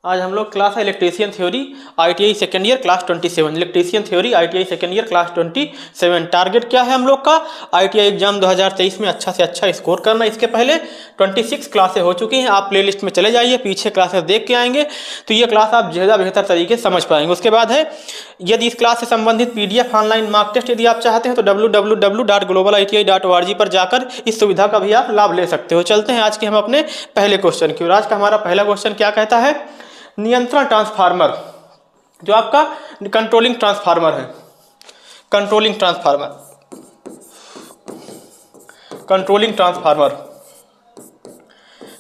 आज हम लोग क्लास है electrician theory ITI second year class 27। Electrician theory ITI second year class 27। Target क्या है हम लोग का? ITI एग्जाम 2023 में अच्छा से अच्छा स्कोर करना। इसके पहले 26 क्लासें हो चुकी हैं, आप प्लेलिस्ट में चले जाइए, पीछे क्लासेस देख के आएंगे तो ये क्लास आप ज़्यादा बेहतर तरीके से समझ पाएंगे। उसके बाद है, यदि इस क्लास से संबंधित PDF ऑनलाइन मार्क टेस्ट यदि आप चाहते हैं तो www.globaliti.org पर जाकर इस सुविधा का भी आप लाभ ले सकते हो। चलते हैं आज के हम अपने पहले क्वेश्चन की ओर। आज का हमारा पहला क्वेश्चन क्या कहता है? नियंत्रण ट्रांसफार्मर, जो आपका कंट्रोलिंग ट्रांसफार्मर है, controlling transformer, controlling transformer,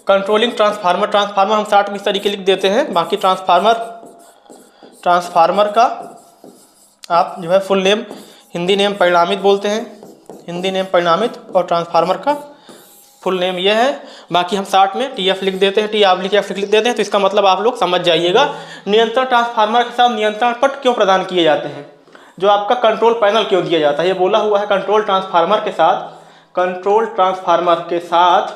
controlling transformer, transformer हम 60 में इस तरीके लिख देते हैं। बाकी ट्रांसफार्मर का आप जो है फुल नेम, हिंदी नेम परिणामित बोलते हैं, हिंदी नेम परिणामित, और ट्रांसफार्मर का फुल नेम ये है। बाकी हम 60 में TF लिख देते हैं, TF लिख देते हैं। तो इसका मतलब आप लोग समझ जाइएगा। नियंत्रण ट्रांसफार्मर के साथ नियंत्रण पट क्यों प्रदान किए जाते हैं, जो आपका कंट्रोल पैनल क्यों दिया जाता है, ये बोला हुआ है। कंट्रोल ट्रांसफार्मर के साथ, कंट्रोल ट्रांसफार्मर के साथ,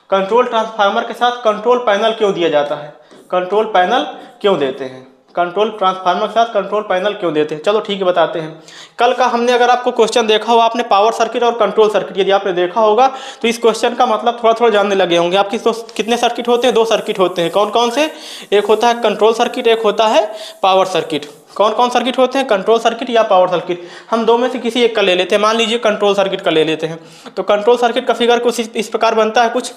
कंट्रोल ट्रांसफार्मर के साथ कंट्रोल पैनल क्यों दिया जाता है, कंट्रोल पैनल क्यों देते हैं, कंट्रोल ट्रांसफार्मर के साथ कंट्रोल पैनल क्यों देते हैं। चलो ठीक है, बताते हैं। कल का हमने, अगर आपको क्वेश्चन देखा हो, आपने पावर सर्किट और कंट्रोल सर्किट यदि आपने देखा होगा तो इस क्वेश्चन का मतलब थोड़ा थोड़ा जानने लगे होंगे। आपकी कितने सर्किट होते हैं? 2 सर्किट होते हैं। कौन कौन से? एक होता है कंट्रोल सर्किट, एक होता है पावर सर्किट। कौन कौन सर्किट होते हैं? कंट्रोल सर्किट या पावर सर्किट। हम दो में से किसी एक का ले लेते हैं। मान लीजिए कंट्रोल सर्किट का ले लेते हैं। तो कंट्रोल सर्किट का फिगर कुछ इस प्रकार बनता है। कुछ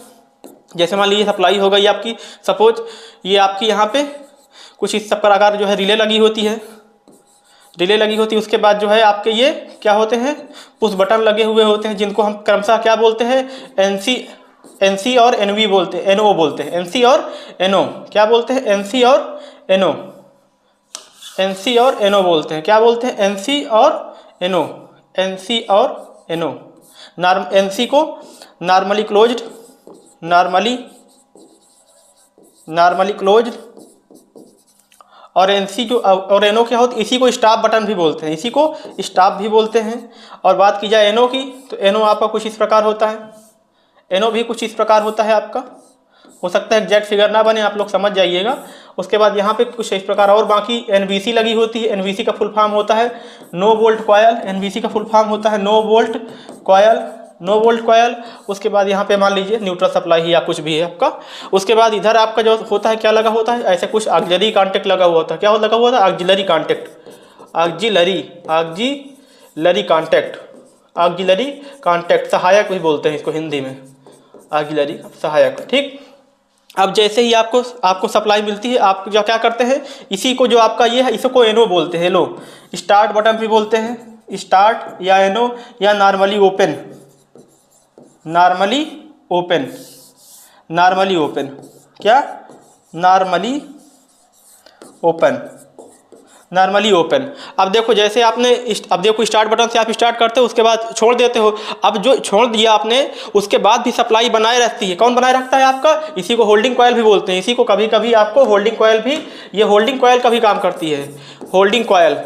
जैसे मान लीजिए सप्लाई हो गई आपकी, सपोज ये आपकी यहाँ पे कुछ इस प्रकार जो है रिले लगी होती है, रिले लगी होती है। उसके बाद जो है आपके ये क्या होते हैं? पुश बटन लगे हुए होते हैं, जिनको हम क्रमशः क्या बोलते हैं? NC और NV बोलते हैं, NO बोलते हैं। NC और NO क्या बोलते हैं? NC और NO, NC और NO बोलते हैं। क्या बोलते हैं? NC और NO, NC और NO। NC को नॉर्मली क्लोज्ड, नॉर्मली क्लोज्ड, और NC जो और NO क्या होता है? इसी को स्टॉप बटन भी बोलते हैं, इसी को स्टॉप भी बोलते हैं। और बात की जाए NO की, तो NO आपका कुछ इस प्रकार होता है, NO भी कुछ इस प्रकार होता है आपका। हो सकता है एग्जैक्ट फिगर ना बने, आप लोग समझ जाइएगा। उसके बाद यहाँ पे कुछ इस प्रकार, और बाकी NVC लगी होती है। NVC का फुल फॉर्म होता है नो वोल्ट कॉयल, NVC का फुल फॉर्म होता है no volt coil, no volt coil. उसके बाद यहाँ पे मान लीजिए न्यूट्रल सप्लाई या कुछ भी है आपका। उसके बाद इधर आपका जो होता है क्या लगा होता है? ऐसे कुछ ऑक्सिलरी कॉन्टेक्ट लगा हुआ होता है। क्या लगा हुआ था? Auxiliary contact, auxiliary contact, auxiliary contact, सहायक भी बोलते हैं इसको हिंदी में, ऑक्सिलरी सहायक। ठीक। अब जैसे ही आपको सप्लाई मिलती है, आप जो क्या करते हैं, इसी को जो आपका ये है, इसको NO बोलते हैं। लो स्टार्ट बटन भी बोलते हैं, स्टार्ट या NO, या normally open, normally open, normally open, क्या? Normally open, normally open. अब देखो जैसे आपने, अब देखो स्टार्ट बटन से आप स्टार्ट करते हो, उसके बाद छोड़ देते हो। अब जो छोड़ दिया आपने, उसके बाद भी सप्लाई बनाए रहती है। कौन बनाए रखता है आपका? इसी को होल्डिंग कॉयल भी बोलते हैं। इसी को कभी कभी आपको होल्डिंग कॉयल भी, ये होल्डिंग कॉयल का भी काम करती है, होल्डिंग कॉयल,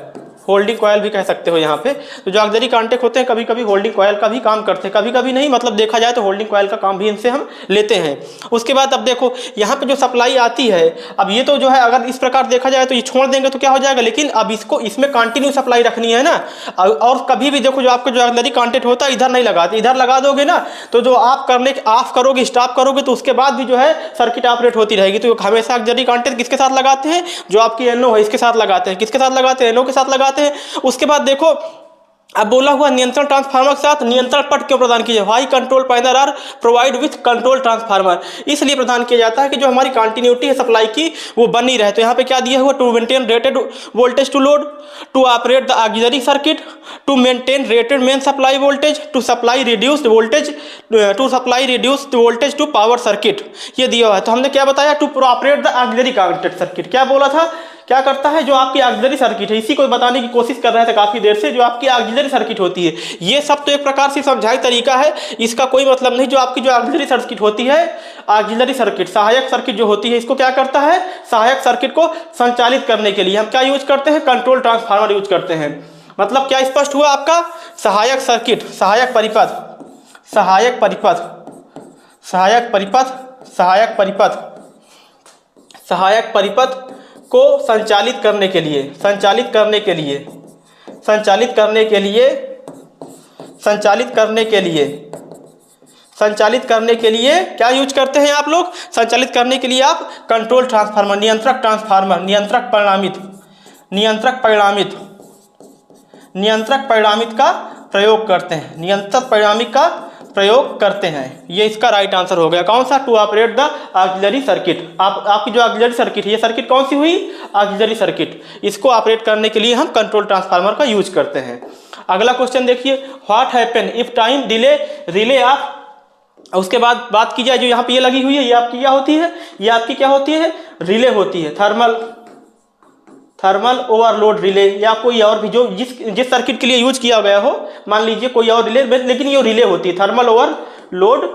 होल्डिंग कॉयल भी कह सकते हो यहाँ पे। तो जो ऑक्सिलरी कॉन्टेक्ट होते हैं कभी कभी होल्डिंग कॉयल का भी काम करते हैं, कभी कभी नहीं, मतलब देखा जाए तो होल्डिंग कॉयल का काम भी इनसे हम लेते हैं। उसके बाद अब देखो यहाँ पे जो सप्लाई आती है, अब ये तो जो है अगर इस प्रकार देखा जाए तो ये छोड़ देंगे तो क्या हो जाएगा, लेकिन अब इसको इसमें कंटिन्यू सप्लाई रखनी है ना। और कभी भी देखो जो आपको जो ऑक्सिलरी कॉन्टेक्ट होता है इधर नहीं लगाते, इधर लगा दोगे ना तो जो आप करने ऑफ करोगे, स्टॉप करोगे, तो उसके बाद भी जो है सर्किट ऑपरेट होती रहेगी। तो हमेशा ऑक्सिलरी कॉन्टेक्ट किसके साथ लगाते हैं? जो आपकी NO है इसके साथ लगाते हैं। किसके साथ लगाते हैं? NO के साथ लगाते हैं। उसके बाद देखो अब बोला हुआ नियंत्रण ट्रांसफार्मर के साथ नियंत्रण पट क्यों प्रदान किया? Why control panel are provide with control transformer, इसलिए प्रदान किया जाता है कि जो हमारी कंटिन्यूटी है सप्लाई की वो बनी रहे। तो यहाँ पे क्या दिया हुआ? To maintain rated voltage to load, to operate the auxiliary circuit, to maintain rated main supply voltage, to supply reduced voltage, to supply reduced voltage to power circuit, ये दिया हुआ है। तो हमने क्या बताया? To operate the auxiliary contact circuit. क्या बोला था? क्या करता है? जो आपकी ऑक्सिलरी सर्किट है, इसी को बताने की कोशिश कर रहे थे काफ़ी देर से, जो आपकी ऑक्सिलरी सर्किट होती है। ये सब तो एक प्रकार से समझाई तरीका है, इसका कोई मतलब नहीं। जो आपकी जो ऑक्सिलरी सर्किट होती है, ऑक्सिलरी सर्किट, सहायक सर्किट जो होती है, इसको क्या करता है? सहायक सर्किट को संचालित करने के लिए हम क्या यूज करते हैं? कंट्रोल ट्रांसफार्मर यूज करते हैं। मतलब क्या स्पष्ट हुआ आपका? सहायक सर्किट, सहायक परिपथ, सहायक परिपथ, सहायक परिपथ, सहायक परिपथ, सहायक परिपथ को संचालित करने के लिए क्या यूज करते हैं आप लोग? संचालित करने के लिए आप कंट्रोल ट्रांसफार्मर, नियंत्रक ट्रांसफार्मर, नियंत्रक परिणामित का प्रयोग करते हैं। ये इसका राइट आंसर हो गया। कौन सा? To operate the auxiliary circuit. आपकी जो ऑक्सिलरी सर्किट है, ये सर्किट कौन सी हुई? Auxiliary circuit. इसको ऑपरेट करने के लिए हम कंट्रोल ट्रांसफार्मर का यूज करते हैं। अगला क्वेश्चन देखिए, what happen if time delay relay of, उसके बाद बात की जाए जो यहाँ पे ये लगी हुई है, ये आपकी क्या होती है? ये आपकी क्या होती है? रिले होती है, थर्मल ओवरलोड रिले, या कोई और भी जो जिस सर्किट के लिए यूज किया गया हो, मान लीजिए कोई और रिले, लेकिन ये रिले होती है, थर्मल ओवरलोड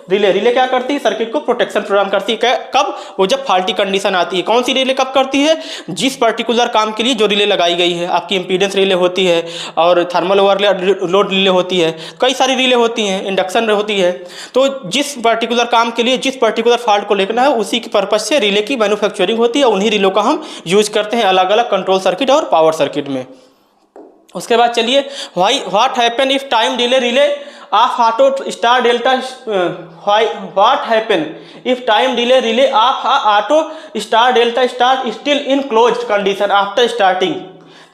रिले। रिले क्या करती है? सर्किट को प्रोटेक्शन प्रदान करती है। कब? वो जब फाल्टी कंडीशन आती है। कौन सी रिले कब करती है? जिस पर्टिकुलर काम के लिए जो रिले लगाई गई है। आपकी इंपीडेंस रिले होती है और थर्मल ओवरलोड रिले होती है, कई सारी रिले होती हैं, इंडक्शन होती है। तो जिस पर्टिकुलर काम के लिए जिस पर्टिकुलर फॉल्ट को लेना है, उसी के पर्पज से रिले की मैन्युफैक्चरिंग होती है। उन्हीं रिलो का हम यूज करते हैं अलग अलग कंट्रोल सर्किट और पावर सर्किट में। उसके बाद चलिए, what happen if time delay relay of auto star delta, what happen if time delay relay of auto star delta start still in closed condition after starting.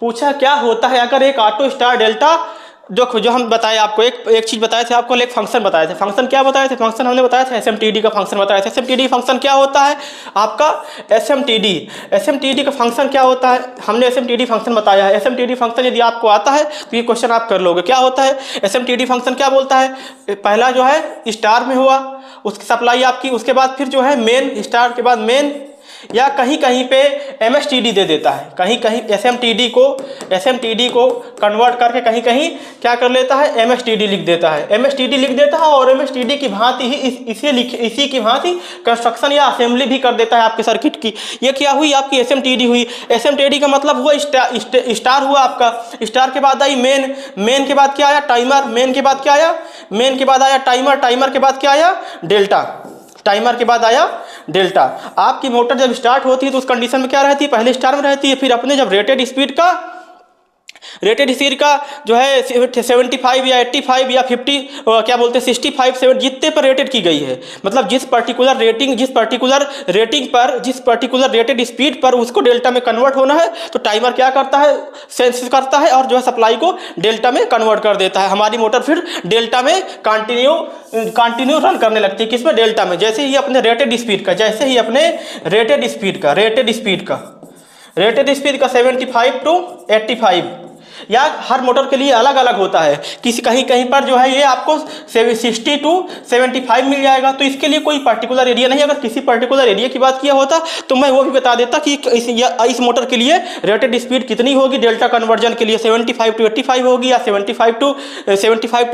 पूछा क्या होता है अगर एक ऑटो स्टार डेल्टा, जो हम बताए आपको, एक चीज़ बताए थे आपको, एक फंक्शन बताए थे। फंक्शन क्या बताए थे? फंक्शन हमने बताया था SMTD का फंक्शन बताया था। SMTD फंक्शन क्या होता है आपका? SMTD का फंक्शन क्या होता है? हमने SMTD फंक्शन बताया है। SMTD फंक्शन यदि आपको आता है तो ये क्वेश्चन आप कर लोगे। क्या होता है SMTD फंक्शन? क्या बोलता है? पहला जो है स्टार में हुआ, उसकी सप्लाई आपकी, उसके बाद फिर जो है मेन, स्टार के बाद मेन, या कहीं कहीं पे MSTD दे देता है, कहीं कहीं SMTD को कन्वर्ट करके कहीं कहीं क्या कर लेता है? MSTD लिख देता है। और MSTD की भांति ही इसी की भांति कंस्ट्रक्शन या असेंबली भी कर देता है आपके सर्किट की। ये क्या हुई? आपकी SMTD हुई। SMTD का मतलब हुआ स्टार हुआ आपका। स्टार के बाद आई मेन के बाद क्या आया? टाइमर। मेन के बाद क्या आया? मेन के बाद आया टाइमर के बाद क्या आया? टाइमर के बाद आया डेल्टा। आपकी मोटर जब स्टार्ट होती है तो उस कंडीशन में क्या रहती है? पहले स्टार में रहती है, फिर अपने जब रेटेड स्पीड का जो है 75 या 85 या 50 क्या बोलते हैं 65 7 जितने पर रेटेड की गई है, मतलब जिस पर्टिकुलर रेटेड स्पीड पर उसको डेल्टा में कन्वर्ट होना है, तो टाइमर क्या करता है? सेंस करता है और जो है सप्लाई को डेल्टा में कन्वर्ट कर देता है। हमारी मोटर फिर डेल्टा में कंटिन्यू रन करने लगती है। किसमें? डेल्टा में। जैसे ही अपने रेटेड स्पीड का 75 to 85, या हर मोटर के लिए अलग अलग होता है। कहीं पर जो है ये आपको 60 to 75 मिल जाएगा। तो इसके लिए कोई पर्टिकुलर एरिया नहीं। अगर किसी पर्टिकुलर एरिया की बात किया होता तो मैं वो भी बता देता कि इस मोटर के लिए रेटेड स्पीड कितनी होगी डेल्टा कन्वर्जन के लिए, 75 to 85 होगी, या 75 to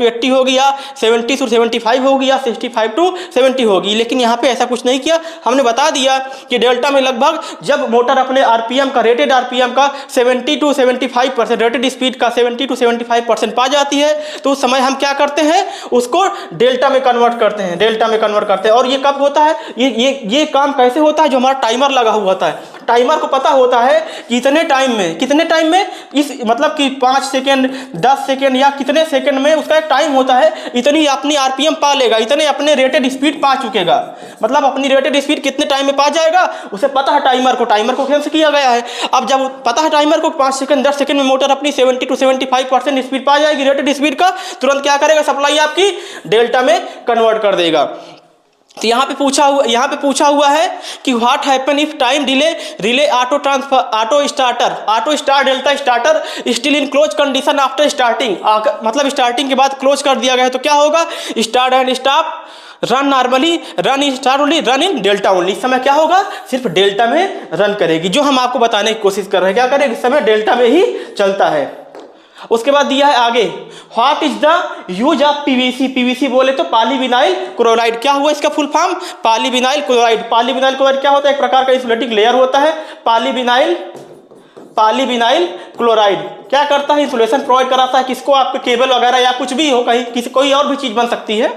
80 होगी, या 70 to 75 होगी, या 65 to 70 होगी। लेकिन यहाँ पे ऐसा कुछ नहीं किया। हमने बता दिया कि डेल्टा में लगभग जब मोटर अपने RPM का, रेटेड RPM का 70 to 75%, रेटेड स्पीड का 70 to 75% पा जाती है, तो उस समय हम क्या करते हैं? उसको डेल्टा में कन्वर्ट करते हैं। और ये कब होता है? ये काम कैसे होता है? जो हमारा टाइमर लगा हुआ होता है, टाइमर को पता होता है कि कितने टाइम में इस मतलब कि 5 सेकेंड 10 सेकेंड या कितने सेकेंड में उसका एक टाइम होता है, इतनी अपनी RPM पा लेगा, इतने अपने रेटेड स्पीड पा चुकेगा। मतलब अपनी रेटेड स्पीड कितने टाइम में पा जाएगा उसे पता है। टाइमर को सेंस किया गया है। अब जब पता है टाइमर को 5 सेकेंड 10 सेकेंड में मोटर अपनी 70 to 75% स्पीड पा जाएगी रेटेड स्पीड का, तुरंत क्या करेगा? सप्लाई आपकी डेल्टा में कन्वर्ट कर देगा। तो यहाँ पे पूछा हुआ है कि what happen if time delay relay auto star delta starter still in close condition after starting. मतलब स्टार्टिंग के बाद क्लोज कर दिया गया है तो क्या होगा? Start and stop, run normally, run in star only, run in delta only. इस समय क्या होगा? सिर्फ डेल्टा में रन करेगी। जो हम आपको बताने की कोशिश कर रहे हैं, क्या करेगी? इस समय डेल्टा में ही चलता है। उसके बाद दिया है आगे, what is the use of PVC बोले तो पॉलीविनाइल क्लोराइड। क्या हुआ इसका फुल फॉर्म? पॉलीविनाइल क्लोराइड क्या होता है? एक प्रकार का इंसुलेटिंग लेयर होता है। पॉलीविनाइल क्लोराइड क्या करता है? इंसुलेशन प्रोवाइड कराता है। किसको? आपके केबल वगैरह या कुछ भी हो, कहीं कोई और भी चीज बन सकती है।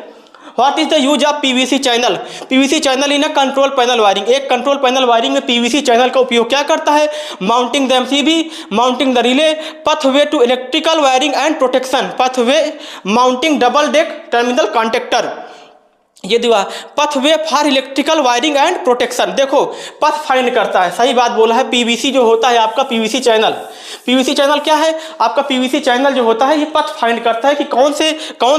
What is the use of PVC channel? PVC channel in a control panel wiring. एक कंट्रोल पैनल वायरिंग में पीवीसी चैनल का उपयोग क्या करता है? Mounting the MCB, mounting the relay, pathway to electrical wiring and protection, pathway mounting double deck terminal contactor. ये दिया pathway for electrical wiring and protection. देखो पथ फाइंड करता है, सही बात बोला है। पीवीसी जो होता है आपका पीवीसी चैनल, पीवीसी चैनल क्या है आपका? पीवीसी चैनल जो होता है ये पथ फाइंड करता है कि कौन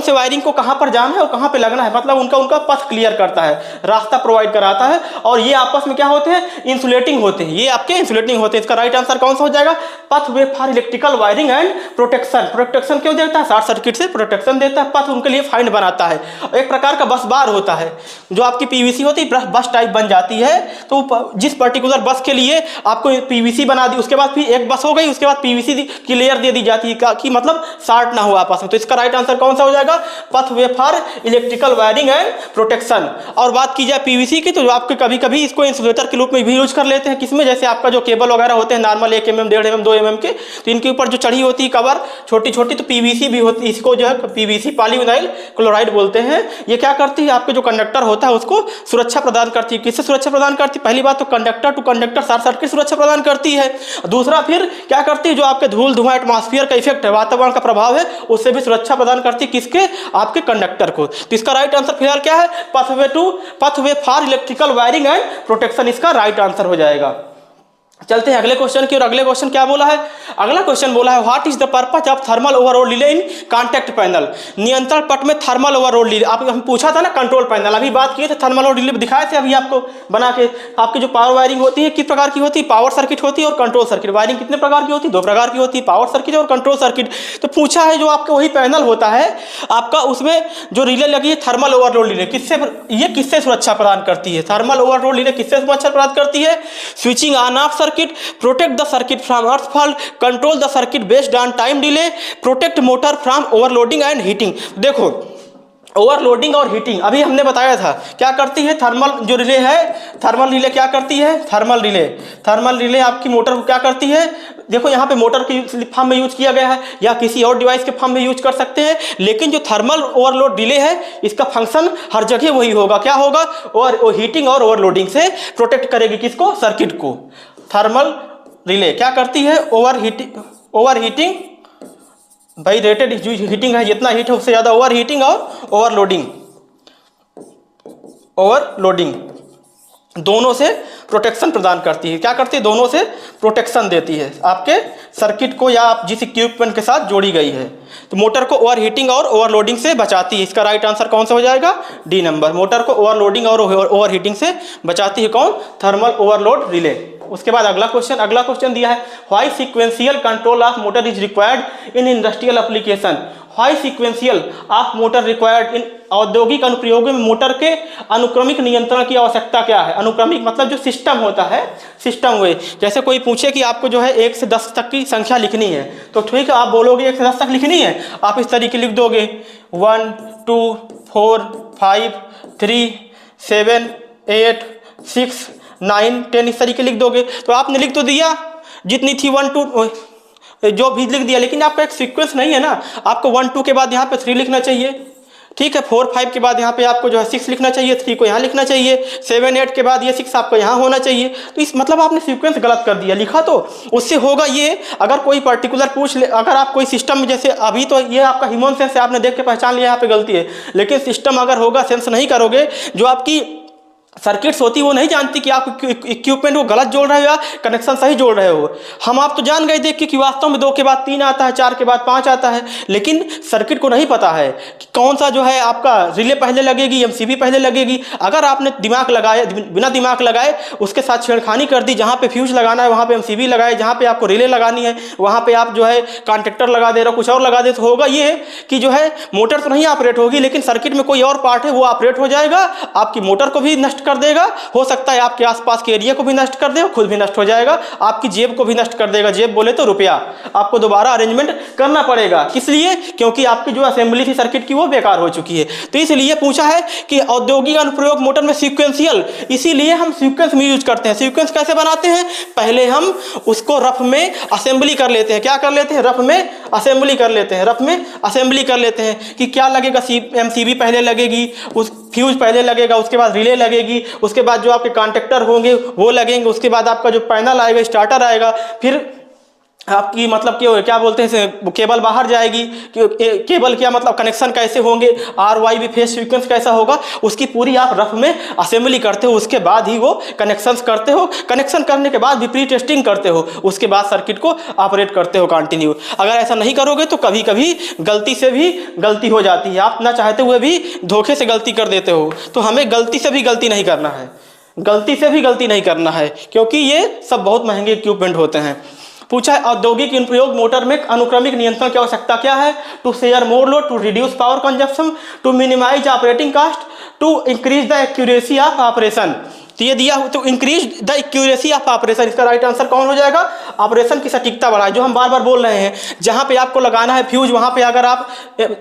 से वायरिंग को कहाँ पर जाना है और कहाँ पे लगना है, मतलब उनका पथ क्लियर करता है, रास्ता प्रोवाइड कराता है। और ये आपस में क्या होते हैं? इंसुलेटिंग होते हैं, ये आपके इंसुलेटिंग होते हैं। इसका राइट आंसर कौन सा हो जाएगा? पथवे for electrical wiring and protection. Protection क्यों देता है? शॉर्ट सर्किट से प्रोटेक्शन देता है, पथ उनके लिए फाइंड बनाता है। एक प्रकार का बस बार होता है, जो आपकी पीवीसी होती है बस टाइप बन जाती है। तो जिस पर्टिकुलर बस के लिए आपको पीवीसी बना दी, उसके बाद फिर एक बस हो गई, उसके बाद पीवीसी की लेयर दे दी जाती है कि मतलब शॉर्ट ना हो आपस में। तो इसका राइट आंसर कौन सा हो जाएगा? पथवे for electrical wiring and protection. और बात की जाए पीवीसी की, तो आपके कभी कभी इसको इंसुलेटर के रूप में भी यूज कर लेते हैं। किसमें? जैसे आपका जो केबल वगैरह होते हैं नॉर्मल 1 mm 1.5 mm 2 mm के, तो इनके ऊपर जो चढ़ी होती है कवर छोटी छोटी, तो पीवीसी भी होती है। इसको जो है पीवीसी पॉलीविनाइल क्लोराइड बोलते हैं। ये क्या करती है? आपके जो कंडक्टर होता है उसको सुरक्षा प्रदान करती है। किससे सुरक्षा प्रदान करती है? पहली बात तो conductor to conductor short circuit सुरक्षा प्रदान करती है। दूसरा फिर क्या करती है? जो आपके धूल धुआं एटमॉस्फेयर का इफेक्ट है, वातावरण का प्रभाव है, उससे भी सुरक्षा प्रदान करती है। किसके? आपके कंडक्टर को। तो इसका राइट आंसर फिलहाल क्या है? पथवे for electrical wiring and protection इसका राइट आंसर हो जाएगा। चलते हैं अगले क्वेश्चन की। और अगले क्वेश्चन क्या बोला है? अगला क्वेश्चन बोला है what is the purpose of thermal overload relay in contact panel. नियंत्रण पट में थर्मल ओवरलोड रिले, आप हम पूछा था ना कंट्रोल पैनल, अभी बात किए थे थर्मल ओवरलोड रिले दिखाए थे अभी आपको बना के। आपकी जो पावर वायरिंग होती है किस प्रकार की होती है? पावर सर्किट होती है और कंट्रोल सर्किट। वायरिंग कितने प्रकार की होती है? 2 प्रकार की होती है, पावर सर्किट और कंट्रोल सर्किट। तो पूछा है जो आपका वही पैनल होता है आपका, उसमें जो रिले लगी है थर्मल ओवरलोड रिले, किससे सुरक्षा प्रदान करती है? थर्मल ओवरलोड रिले किससे सुरक्षा प्रदान करती है? Switching on off circuit, protect the circuit from earth fault, control the circuit based on time delay, protect motor from overloading and heating। देखो ओवरलोडिंग और हीटिंग अभी हमने बताया था क्या करती है। थर्मल जो रिले है, थर्मल रिले क्या करती है? थर्मल रिले आपकी मोटर को क्या करती है? देखो यहाँ पे मोटर की फॉर्म में यूज किया गया है या किसी और डिवाइस के फॉर्म में यूज कर सकते हैं, लेकिन जो थर्मल ओवरलोड रिले है इसका फंक्शन हर जगह वही होगा। क्या होगा? और हीटिंग और ओवरलोडिंग से प्रोटेक्ट करेगी किसको? सर्किट को। थर्मल रिले क्या करती है? ओवर हीटिंग भाई रेटेड हीटिंग है, जितना हीट है उससे ज़्यादा ओवर हीटिंग और ओवरलोडिंग दोनों से प्रोटेक्शन प्रदान करती है। क्या करती है? दोनों से प्रोटेक्शन देती है आपके सर्किट को या आप जिस इक्विपमेंट के साथ जोड़ी गई है। तो मोटर को ओवर हीटिंग और ओवरलोडिंग से बचाती है। इसका राइट आंसर कौन सा हो जाएगा? D number. मोटर को ओवरलोडिंग और ओवर हीटिंग से बचाती है कौन? Thermal overload relay. उसके बाद अगला क्वेश्चन दिया है why sequential control of motor is required in industrial application. Why sequential of motor required in, औद्योगिक अनुप्रयोगों में मोटर के अनुक्रमिक नियंत्रण की आवश्यकता क्या है? अनुक्रमिक मतलब जो सिस्टम होता है, सिस्टम हुए। जैसे कोई पूछे कि आपको जो है 1 से 10 तक की संख्या लिखनी है, तो ठीक है आप बोलोगे 1 से 10 तक लिखनी है, आप इस तरीके लिख दोगे 1 2 4 5 3 7 8 6 9 10 इस तरीके लिख दोगे। तो आपने लिख तो दिया जितनी थी 1 2 जो भी लिख दिया, लेकिन आपका एक सीक्वेंस नहीं है ना। आपको 1 2 के बाद यहाँ पे 3 लिखना चाहिए, ठीक है। 4 5 के बाद यहाँ पे आपको जो है 6 लिखना चाहिए, 3 को यहाँ लिखना चाहिए, 7 8 के बाद ये 6 आपको यहाँ होना चाहिए। तो इस मतलब आपने सीक्वेंस गलत कर दिया, लिखा तो उससे होगा ये। अगर कोई पर्टिकुलर पूछ ले, अगर आप कोई सिस्टम में, जैसे अभी तो ये आपका ह्यूमन सेंस है, आपने देख के पहचान लिया यहाँ पे गलती है, लेकिन सिस्टम अगर होगा, सेंस नहीं करोगे, जो आपकी सर्किट्स होती है वो नहीं जानती कि आप इक्विपमेंट को गलत जोड़ रहे हो या कनेक्शन सही जोड़ रहे हो। हम आप तो जान गए देख के कि वास्तव में 2 के बाद 3 आता है, 4 के बाद 5 आता है, लेकिन सर्किट को नहीं पता है कि कौन सा जो है आपका रिले पहले लगेगी, एमसीबी पहले लगेगी। अगर आपने दिमाग लगाए, बिना दिमाग लगाए उसके साथ छेड़खानी कर दी, जहाँ पे फ्यूज लगाना है वहाँ पे एमसीबी लगाए, जहाँ पे आपको रिले लगानी है वहाँ पे आप जो है कॉन्टेक्टर लगा दे रहे हो, कुछ और लगा दे, तो होगा ये कि जो है मोटर तो नहीं ऑपरेट होगी, लेकिन सर्किट में कोई और पार्ट है वो ऑपरेट हो जाएगा, आपकी मोटर को भी नष्ट कर देगा, हो सकता है आपके आसपास के एरिया को भी नष्ट कर दे, खुद भी नष्ट हो जाएगा, आपकी जेब को भी नष्ट कर देगा। जेब बोले तो रुपया, आपको दोबारा अरेंजमेंट करना पड़ेगा। इसलिए क्योंकि आपकी जो असेंबली थी सर्किट की वो बेकार हो चुकी है। तो इसलिए पूछा है कि औद्योगिक अनुप्रयोग मोटर में सीक्वेंशियल, इसीलिए हम सीक्वेंस में यूज करते हैं। सीक्वेंस कैसे बनाते हैं? पहले हम उसको रफ में असेंबली कर लेते हैं। क्या कर लेते हैं? रफ में असेंबली कर लेते हैं, रफ में असेंबली कर लेते हैं कि क्या लगेगा, MCB पहले लगेगी, उस फ्यूज पहले लगेगा, उसके बाद रिले लगेगी, उसके बाद जो आपके कॉन्टेक्टर होंगे वो लगेंगे, उसके बाद आपका जो पैनल आएगा, स्टार्टर आएगा, फिर आपकी मतलब कि क्या बोलते हैं केबल बाहर जाएगी, केबल क्या मतलब कनेक्शन कैसे होंगे, RY भी फेस सीक्वेंस कैसा होगा, उसकी पूरी आप रफ में असेंबली करते हो, उसके बाद ही वो कनेक्शंस करते हो, कनेक्शन करने के बाद भी प्री टेस्टिंग करते हो, उसके बाद सर्किट को ऑपरेट करते हो कंटिन्यू। अगर ऐसा नहीं करोगे तो कभी कभी गलती से भी गलती हो जाती है, आप ना चाहते हुए भी धोखे से गलती कर देते हो। तो हमें गलती से भी गलती नहीं करना है, गलती से भी गलती नहीं करना है, क्योंकि ये सब बहुत महंगे इक्विपमेंट होते हैं। पूछा है औद्योगिक अनुप्रयोग मोटर में अनुक्रमिक नियंत्रण की आवश्यकता क्या है? To share more load, to reduce power consumption, to minimize operating cost, to increase the accuracy of operation. तो ये दिया हो तो increase the accuracy of operation, इसका राइट आंसर कौन हो जाएगा? ऑपरेशन की सटीकता बढ़ाए, जो हम बार बार बोल रहे हैं। जहाँ पे आपको लगाना है फ्यूज, वहाँ पे अगर आप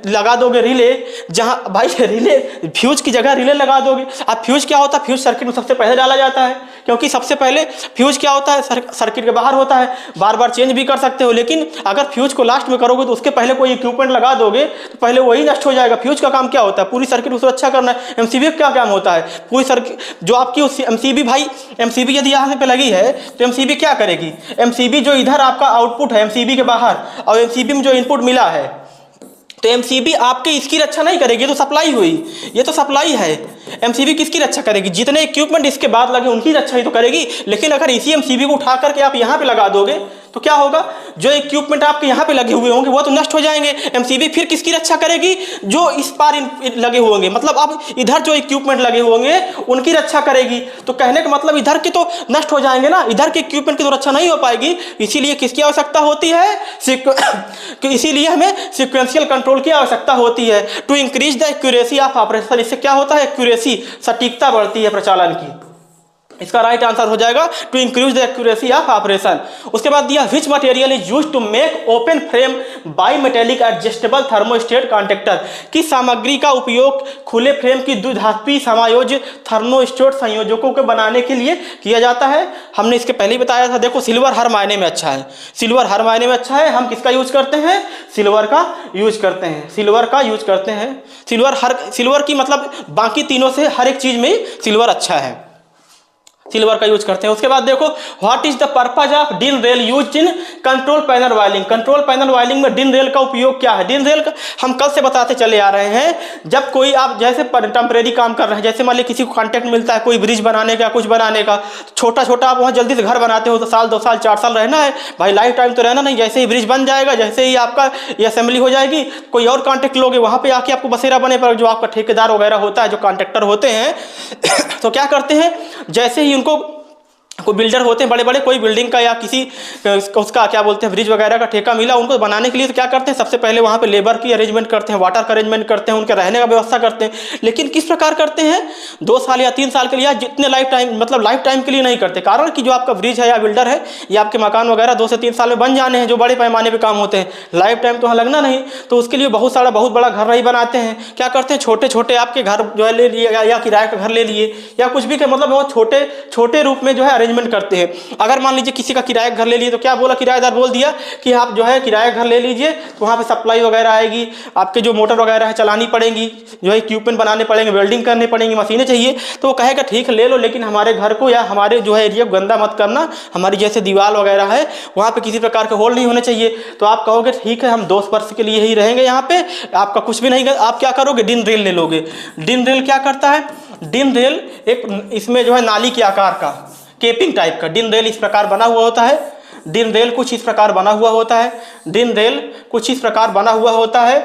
लगा दोगे रिले, जहाँ भाई रिले फ्यूज की जगह रिले लगा दोगे। अब फ्यूज क्या होता है? फ्यूज सर्किट में सबसे पहले डाला जाता है, क्योंकि सबसे पहले फ्यूज क्या होता है, सर्किट के बाहर होता है, बार बार चेंज भी कर सकते हो। लेकिन अगर फ्यूज को लास्ट में करोगे तो उसके पहले कोई इक्विपमेंट लगा दोगे तो पहले वही नष्ट हो जाएगा। फ्यूज का काम क्या होता है? पूरी सर्किट को सुरक्षा करना है। MCB का क्या काम होता है? पूरी सर्किट जो आपकी MCB भाई, MCB यदि यहाँ पे लगी है तो MCB क्या करेगी? MCB जो इधर आपका आउटपुट है MCB के बाहर, और MCB में जो इनपुट मिला है, तो MCB आपके इसकी रक्षा नहीं करेगी, ये तो सप्लाई हुई, ये तो सप्लाई है। MCB किसकी रक्षा करेगी? जितने इक्विपमेंट इसके बाद लगे उनकी रक्षा ही तो करेगी। लेकिन अगर इसी MCB को उठा करके आप यहाँ पे लगा दोगे तो क्या होगा? जो इक्विपमेंट आपके यहाँ पे लगे हुए होंगे वो तो नष्ट हो जाएंगे। MCB फिर किसकी रक्षा करेगी? जो इस पार लगे होंगे, मतलब अब इधर जो इक्विपमेंट लगे होंगे उनकी रक्षा करेगी। तो कहने का मतलब इधर के तो नष्ट हो जाएंगे ना, इधर के इक्विपमेंट की तो रक्षा नहीं हो पाएगी। इसीलिए किसकी आवश्यकता होती है? इसीलिए हमें सिक्वेंशियल कंट्रोल की आवश्यकता होती है। To increase the accuracy of operation, इससे क्या होता है? एक्यूरेसी, सटीकता बढ़ती है प्रचालन की। इसका राइट आंसर हो जाएगा to increase the accuracy of operation. उसके बाद दिया which material is used to make open frame by metallic adjustable thermostat contactor, किस सामग्री का उपयोग खुले फ्रेम की द्विधात्वीय समायोज्य थर्मोस्टेट संयोजकों को बनाने के लिए किया जाता है? हमने इसके पहले ही बताया था। देखो सिल्वर हर मायने में अच्छा है, सिल्वर हर मायने में अच्छा है। हम किसका यूज करते हैं? सिल्वर का यूज करते हैं, सिल्वर का यूज करते हैं। सिल्वर की मतलब बाकी तीनों से हर एक चीज में सिल्वर अच्छा है, सिल्वर का यूज करते हैं। उसके बाद देखो what is the purpose of DIN rail use in control panel wiring, control panel wiring में डिन रेल का उपयोग क्या है? डिन रेल का हम कल से बताते चले आ रहे हैं। जब कोई आप जैसे टेम्परेरी काम कर रहे हैं, जैसे मान लीजिए किसी को कॉन्ट्रैक्ट मिलता है कोई ब्रिज बनाने का, कुछ बनाने का, छोटा छोटा आप वहाँ जल्दी से घर बनाते हो तो साल 2 साल 4 साल रहना है भाई, लाइफ टाइम तो रहना नहीं। जैसे ही ब्रिज बन जाएगा, जैसे ही आपका ये असेंबली हो जाएगी, कोई और कॉन्ट्रैक्ट लोगे, वहाँ पे आके आपको बसेरा बने पर जो आपका ठेकेदार वगैरह होता है, जो कॉन्ट्रैक्टर होते हैं तो क्या करते हैं, जैसे ही उनको कोई बिल्डर होते हैं बड़े बड़े, कोई बिल्डिंग का या किसी उसका क्या बोलते हैं ब्रिज वगैरह का ठेका मिला उनको बनाने के लिए, तो क्या करते हैं सबसे पहले वहाँ पे लेबर की अरेंजमेंट करते हैं, वाटर का अरेंजमेंट करते हैं, उनके रहने का व्यवस्था करते हैं। लेकिन किस प्रकार करते हैं? 2 साल या 3 साल के लिए, या जितने लाइफ टाइम मतलब लाइफ टाइम के लिए नहीं करते। कारण कि जो आपका ब्रिज है या बिल्डर है, ये आपके मकान वगैरह 2 से 3 साल में बन जाने हैं, जो बड़े पैमाने पर काम होते हैं, लाइफ टाइम तो वहाँ लगना नहीं। तो उसके लिए बहुत बड़ा घर नहीं बनाते हैं। क्या करते हैं? छोटे छोटे आपके घर जो है ले लिए, या किराए का घर ले लिए, या कुछ भी मतलब बहुत छोटे छोटे रूप में जो है अरेंजमेंट करते हैं। अगर मान लीजिए किसी का किराए घर ले लिए तो क्या बोला किराएदार, बोल दिया कि आप जो है किराए घर ले लीजिए, तो वहाँ पे सप्लाई वगैरह आएगी, आपके जो मोटर वगैरह है चलानी पड़ेंगी, जो है इक्विपमेंट बनाने पड़ेंगे, वेल्डिंग करने पड़ेंगी, मशीनें चाहिए। तो वो कहेगा ठीक है ले लो, लेकिन हमारे घर को या हमारे जो है एरिया को गंदा मत करना, हमारी जैसे दीवार वगैरह है वहाँ पे किसी प्रकार के होल नहीं होने चाहिए। तो आप कहोगे ठीक है हम 2 वर्ष के लिए ही रहेंगे यहाँ पे, आपका कुछ भी नहीं। आप क्या करोगे? डिन रेल ले लोगे। डिन रेल क्या करता है? डिन रेल एक इसमें जो है नाली के आकार का केपिंग टाइप का डिन रेल इस प्रकार बना हुआ होता है। डिन रेल कुछ इस प्रकार बना हुआ होता है। डिन रेल कुछ इस प्रकार बना हुआ होता है।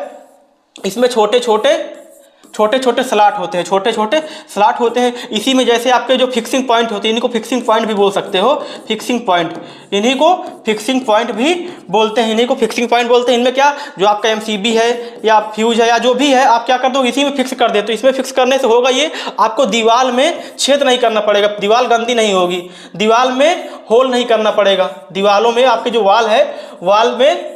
इसमें छोटे छोटे स्लॉट होते हैं, छोटे छोटे स्लॉट होते हैं। इसी में जैसे आपके जो फिक्सिंग पॉइंट होते हैं, इन्हीं को फिक्सिंग पॉइंट भी बोल सकते हो, फिक्सिंग पॉइंट, इन्हीं को फिक्सिंग पॉइंट भी बोलते हैं, इन्हीं को फिक्सिंग पॉइंट बोलते हैं। इनमें क्या जो आपका MCB है या फ्यूज है या जो भी है, आप क्या कर दो इसी में फिक्स कर देते हो। इसमें फिक्स करने से होगा ये, आपको दीवार में छेद नहीं करना पड़ेगा, दीवार गंदी नहीं होगी, दीवार में होल नहीं करना पड़ेगा। दीवारों में आपके जो वाल है, वाल में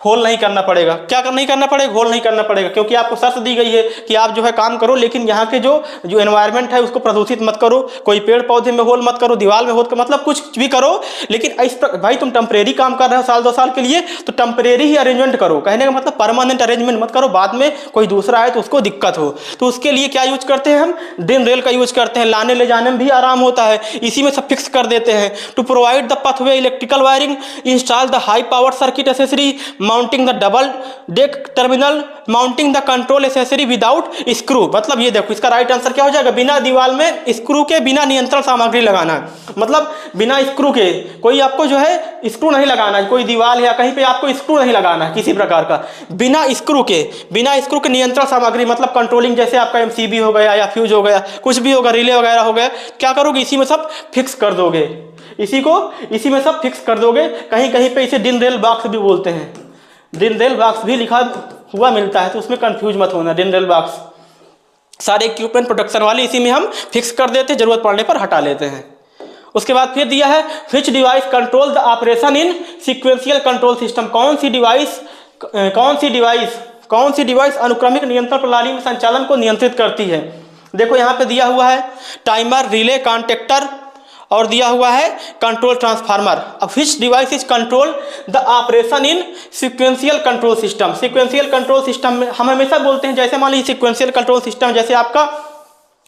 होल नहीं करना पड़ेगा। क्या नहीं करना पड़ेगा? होल नहीं करना पड़ेगा, क्योंकि आपको शर्त दी गई है कि आप जो है काम करो, लेकिन यहाँ के जो एनवायरनमेंट है उसको प्रदूषित मत करो, कोई पेड़ पौधे में होल मत करो, दीवार में होल, मतलब कुछ भी करो, लेकिन इस भाई तुम टेम्परेरी काम कर रहे हो साल 2 साल के लिए, तो टेम्परेरी ही अरेंजमेंट करो। कहने का मतलब परमानेंट अरेंजमेंट मत करो, बाद में कोई दूसरा आए तो उसको दिक्कत हो। तो उसके लिए क्या यूज करते हैं हम? ड्रिल रेल का यूज करते हैं, लाने ले जाने में भी आराम होता है, इसी में सब फिक्स कर देते हैं। To provide the pathway electrical wiring, install the high power circuit accessory, mounting the double deck terminal, mounting the control accessory without screw. मतलब ये देखो, इसका राइट आंसर क्या हो जाएगा? बिना दीवार में स्क्रू के, बिना नियंत्रण सामग्री लगाना, मतलब बिना स्क्रू के, कोई आपको जो है स्क्रू नहीं लगाना है, कोई दीवार या कहीं पे आपको स्क्रू नहीं लगाना है किसी प्रकार का, बिना स्क्रू के नियंत्रण सामग्री, मतलब कंट्रोलिंग, जैसे आपका एमसीबी हो गया या फ्यूज हो गया, कुछ भी होगा, रिले वगैरह हो गया, क्या करोगे? इसी में सब फिक्स कर दोगे, इसी में सब फिक्स कर दोगे। कहीं कहीं पे इसे डिन रेल बॉक्स भी बोलते हैं, डिन रेल बॉक्स भी लिखा हुआ मिलता है, तो उसमें कंफ्यूज मत होना। डिन रेल बॉक्स सारे इक्विपमेंट प्रोडक्शन वाले इसी में हम फिक्स कर देते हैं, जरूरत पड़ने पर हटा लेते हैं। उसके बाद फिर दिया है which device control the operation in sequential control system. कौन सी डिवाइस अनुक्रमिक नियंत्रण प्रणाली में संचालन को नियंत्रित करती है? देखो यहाँ पे दिया हुआ है टाइमर, रिले, कॉन्टेक्टर और दिया हुआ है कंट्रोल ट्रांसफार्मर। अब which device is control the operation in sequential control system. Sequential control system में हम हमेशा बोलते हैं, जैसे मान लीजिए सीक्वेंशियल कंट्रोल सिस्टम, जैसे आपका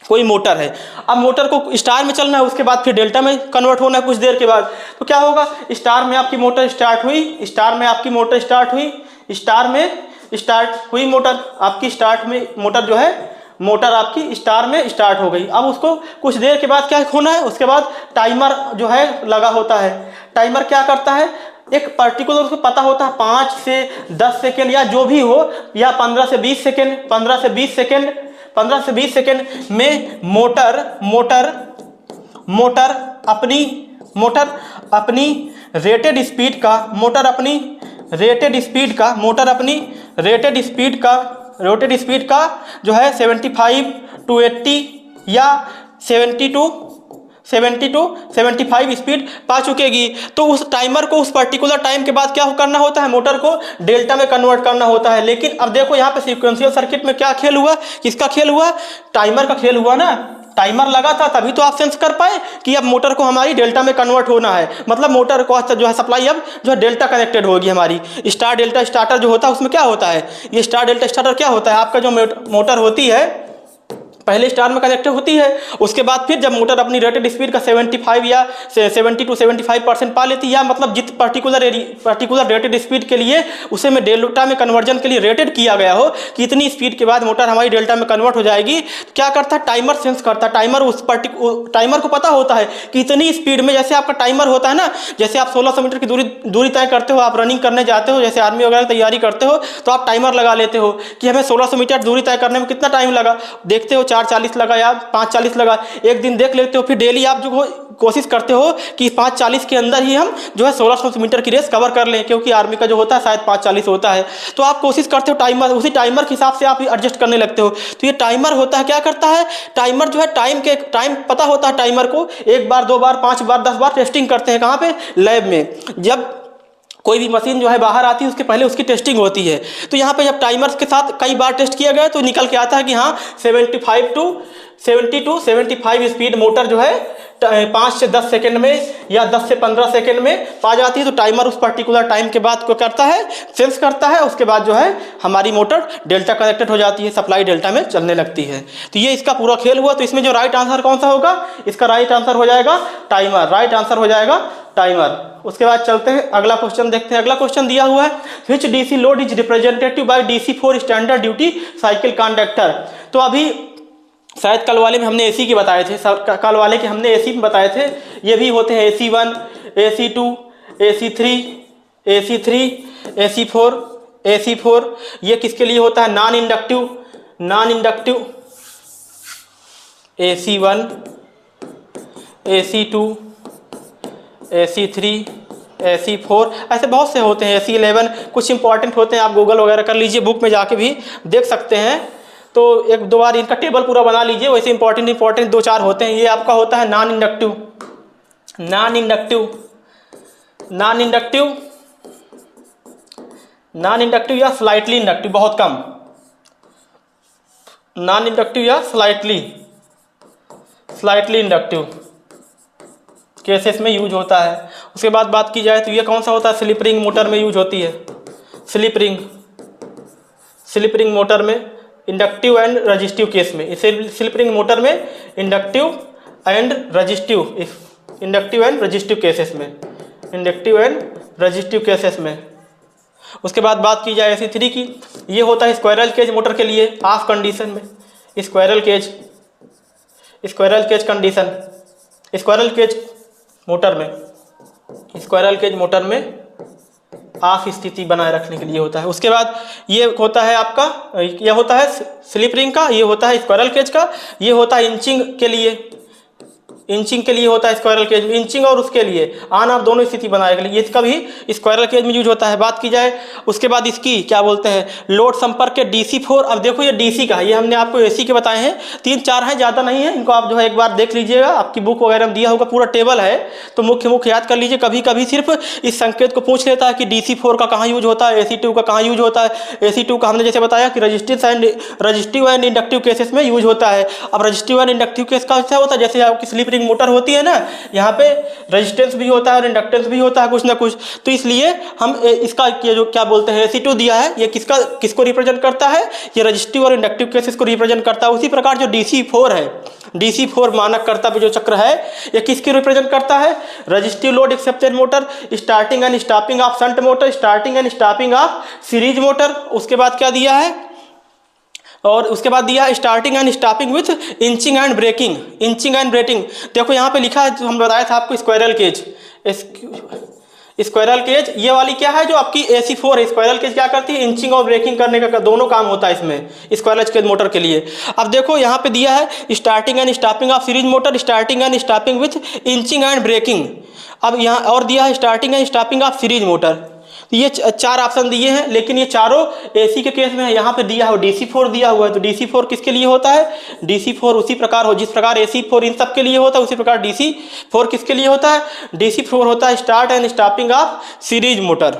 कोई मोटर है, अब मोटर को स्टार में चलना है, उसके बाद फिर डेल्टा में कन्वर्ट होना है कुछ देर के बाद, तो क्या होगा? स्टार में आपकी मोटर स्टार्ट हुई, मोटर आपकी स्टार्ट में, मोटर आपकी स्टार में स्टार्ट हो गई। अब उसको कुछ देर के बाद क्या होना है? उसके बाद टाइमर जो है लगा होता है। टाइमर क्या करता है? एक पर्टिकुलर उसको पता होता है 5 से 10 सेकेंड या जो भी हो, या 15 से 20 सेकेंड में मोटर अपनी रेटेड स्पीड का जो है 75 to 80 या 70 to 75 स्पीड पा चुकेगी। तो उस टाइमर को उस पर्टिकुलर टाइम के बाद क्या करना होता है? मोटर को डेल्टा में कन्वर्ट करना होता है। लेकिन अब देखो यहाँ पे सीक्वेंशियल सर्किट में क्या खेल हुआ? किसका खेल हुआ? टाइमर का खेल हुआ ना। टाइमर लगा था तभी तो आप सेंस कर पाए कि अब मोटर को हमारी डेल्टा में कन्वर्ट होना है, मतलब मोटर को जो है सप्लाई अब जो है डेल्टा कनेक्टेड होगी हमारी। स्टार डेल्टा स्टार्टर जो होता है उसमें क्या होता है? ये स्टार डेल्टा स्टार्टर क्या होता है? आपका जो मोटर होती है पहले स्टार में कनेक्टेड होती है, उसके बाद फिर जब मोटर अपनी रेटेड स्पीड का 75 या 70 to 75% पा लेती है, या मतलब जित पर्टिकुलर रेटेड स्पीड के लिए उसे में डेल्टा में कन्वर्जन के लिए रेटेड किया गया हो कि इतनी स्पीड के बाद मोटर हमारी डेल्टा में कन्वर्ट हो जाएगी, तो क्या करता है? टाइमर सेंस करता है। टाइमर को पता होता है कि इतनी स्पीड में, जैसे आपका टाइमर होता है ना, जैसे आप 1600 मीटर की दूरी तय करते हो, आप रनिंग करने जाते हो, जैसे आर्मी वगैरह तैयारी करते हो, तो आप टाइमर लगा लेते हो कि हमें 1600 मीटर दूरी तय करने में कितना टाइम लगा, देखते हो 4:40 लगा या 5:40 लगा, एक दिन देख लेते हो, फिर डेली आप जो कोशिश करते हो कि 5:40 के अंदर ही हम जो है 1600 मीटर की रेस कवर कर लें, क्योंकि आर्मी का जो होता है शायद 5:40 होता है। तो आप कोशिश करते हो टाइमर, उसी टाइमर के हिसाब से आप एडजस्ट करने लगते हो। तो ये टाइमर होता है, क्या करता है? टाइमर जो है टाइम पता होता है टाइमर को, 1 बार 2 बार 5 बार 10 बार टेस्टिंग करते हैं। कहाँ पे? लैब में। जब कोई भी मशीन जो है बाहर आती है उसके पहले उसकी टेस्टिंग होती है। तो यहाँ पे जब टाइमर्स के साथ कई बार टेस्ट किया गया तो निकल के आता है कि हाँ 70 to 75 स्पीड मोटर जो है 5 से 10 सेकंड में या 10 से 15 सेकंड में पा जाती है। तो टाइमर उस पर्टिकुलर टाइम के बाद को करता है, सेंस करता है, उसके बाद जो है हमारी मोटर डेल्टा कनेक्टेड हो जाती है, सप्लाई डेल्टा में चलने लगती है। तो ये इसका पूरा खेल हुआ। तो इसमें जो राइट आंसर कौन सा होगा? इसका राइट आंसर हो जाएगा टाइमर, राइट आंसर हो जाएगा टाइमर। उसके बाद चलते हैं अगला क्वेश्चन देखते हैं। अगला क्वेश्चन दिया हुआ है which DC load is representative by DC4 standard duty cycle conductor. तो अभी शायद कल वाले में हमने एसी के बताए थे, कल वाले के हमने एसी में बताए थे। ये भी होते हैं AC1, AC2, AC3, AC4। ये किसके लिए होता है? Non inductive AC1, AC2, AC3, AC4, ऐसे बहुत से होते हैं। AC11 कुछ इंपॉर्टेंट होते हैं, आप गूगल वगैरह कर लीजिए, बुक में जाके भी देख सकते हैं। तो 1-2 बार इनका टेबल पूरा बना लीजिए। वैसे इंपॉर्टेंट 2-4 होते हैं। ये आपका होता है नॉन नॉन इंडक्टिव या स्लाइटली इंडक्टिव, बहुत कम, नॉन इंडक्टिव या स्लाइटली इंडक्टिव केसेस में यूज होता है। उसके बाद बात की जाए तो ये कौन सा होता है, स्लिप रिंग मोटर में यूज होती है। स्लिप रिंग मोटर में इंडक्टिव एंड रजिस्टिव केस में, इसे स्लिप रिंग मोटर में इंडक्टिव एंड रजिस्टिव केसेस में, उसके बाद बात की जाए AC3 की, ये होता है स्क्वायरल केज मोटर के लिए ऑफ कंडीशन में, स्क्वायरल केज मोटर में ऑफ स्थिति बनाए रखने के लिए होता है। उसके बाद ये होता है आपका, यह होता है स्लिप रिंग का, ये होता है स्क्वायरल केज का, ये होता है इंचिंग के लिए होता है स्क्वायरल केज में, इंचिंग और उसके लिए ऑन ऑफ दोनों स्थिति बनाने के लिए, इसका भी स्क्वायरल केज में यूज होता है। बात की जाए उसके बाद इसकी क्या बोलते हैं, लोड संपर्क के DC4। अब देखो ये DC का है, ये हमने आपको AC के बताए हैं, 3-4 हैं, ज़्यादा नहीं है, इनको आप जो है एक बार देख लीजिएगा, आपकी बुक वगैरह में दिया होगा, पूरा टेबल है, तो मुख्य याद कर लीजिए। कभी कभी सिर्फ इस संकेत को पूछ लेता है कि DC4 का कहाँ यूज होता है, AC2 का कहाँ यूज होता है। AC2 का हमने जैसे बताया कि रजिस्टिव एंड इंडक्टिव केसेस में यूज होता है। अब रजिस्टिव एंड इंडक्टिव केस का क्या होता है, जैसे आपकी स्लिप रिंग मोटर होती है ना, यहाँ पे रेजिस्टेंस भी होता है और इंडक्टेंस भी होता है कुछ ना कुछ, तो इसलिए हम इसका ये जो क्या बोलते हैं AC2 दिया है, ये किसको रिप्रेजेंट करता है, ये रजिस्टिव और इंडक्टिव केसेस को रिप्रेजेंट करता है। उसी प्रकार जो DC4 है, DC4 मानक कर्तव्य जो चक्र है, ये किसकी रिप्रेजेंट करता है, resistive load accepted motor, starting and stopping of shunt motor, starting and stopping of series motor. उसके बाद क्या दिया है, और उसके बाद दिया starting and stopping with inching and braking. देखो यहाँ पे लिखा है, जो हम बताया था आपको, स्क्वायरल केज, ये वाली क्या है जो आपकी AC4 है। स्क्वायरल केज क्या करती है, इंचिंग और ब्रेकिंग करने का दोनों काम होता है इसमें, स्क्वायरल केज मोटर के लिए। अब देखो यहाँ पे दिया है starting and stopping of series motor, starting and stopping with inching and braking. अब यहाँ और दिया है starting and stopping of series motor. ये 4 ऑप्शन दिए हैं, लेकिन ये चारों AC के केस में है। यहाँ पे दिया है DC4 दिया हुआ है, तो DC4 किसके लिए होता है, DC4 उसी प्रकार हो जिस प्रकार AC4 इन सब के लिए होता है, उसी प्रकार DC4 किसके लिए होता है, DC4 होता है start and stopping of series motor,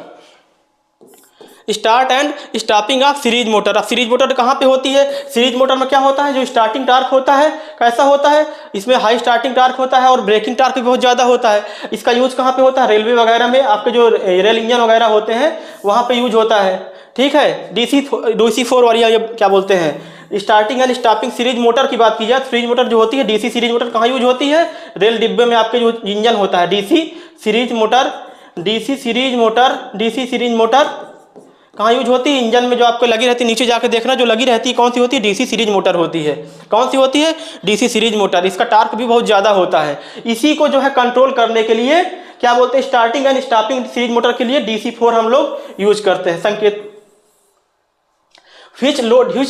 start and stopping of series motor. अब सीरीज मोटर कहाँ पे होती है, सीरीज मोटर में क्या होता है, जो स्टार्टिंग टार्क होता है कैसा होता है, इसमें हाई स्टार्टिंग टार्क होता है और ब्रेकिंग टार्क भी बहुत ज़्यादा होता है। इसका यूज कहाँ पे होता है, रेलवे वगैरह में, आपके जो रेल इंजन वगैरह होते हैं वहाँ पे यूज होता है। ठीक है, DC4 वाली ये क्या बोलते हैं, starting and stopping series motor की बात की जाए, सीरीज मोटर जो होती है, DC सीरीज मोटर कहाँ यूज होती है, रेल डिब्बे में आपके जो इंजन होता है, DC सीरीज मोटर कहाँ यूज होती है, इंजन में जो आपको लगी रहती है, नीचे जाके देखना जो लगी रहती है कौन सी होती है, DC सीरीज मोटर होती है। कौन सी होती है, DC सीरीज मोटर। इसका टार्क भी बहुत ज़्यादा होता है। इसी को जो है कंट्रोल करने के लिए क्या बोलते हैं, starting and stopping series motor के लिए DC4 हम लोग यूज करते हैं संकेत। which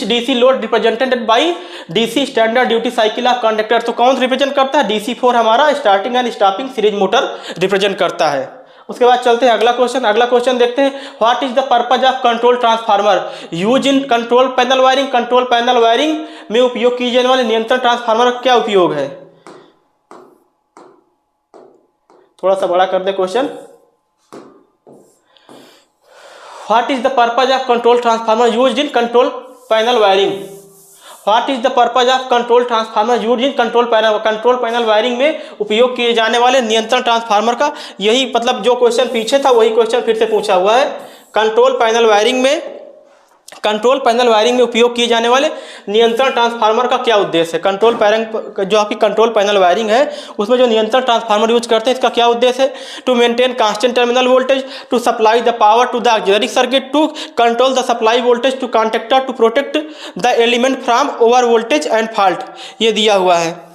DC load represented by DC standard duty cycle of conductor. तो कौन रिप्रेजेंट करता है, DC4 हमारा starting and stopping series motor represent करता है। उसके बाद चलते हैं अगला क्वेश्चन देखते हैं। What is the purpose of control transformer use in control panel wiring. Control panel wiring में उपयोग किए जाने वाले नियंत्रण ट्रांसफार्मर का क्या उपयोग है। थोड़ा सा बड़ा कर दे question. What is the purpose of control transformer use in control panel wiring. What is the purpose of control transformer use in control panel wiring में उपयोग किए जाने वाले नियंत्रण ट्रांसफार्मर का, यही मतलब जो क्वेश्चन पीछे था वही क्वेश्चन फिर से पूछा हुआ है। कंट्रोल पैनल वायरिंग में उपयोग किए जाने वाले नियंत्रण ट्रांसफार्मर का क्या उद्देश्य है। जो आपकी कंट्रोल पैनल वायरिंग है उसमें जो नियंत्रण ट्रांसफार्मर यूज करते हैं इसका क्या उद्देश्य है। To maintain constant terminal voltage, to supply the power to the auxiliary circuit, to control the supply voltage to contactor, to protect the element from over voltage and fault. ये दिया हुआ है।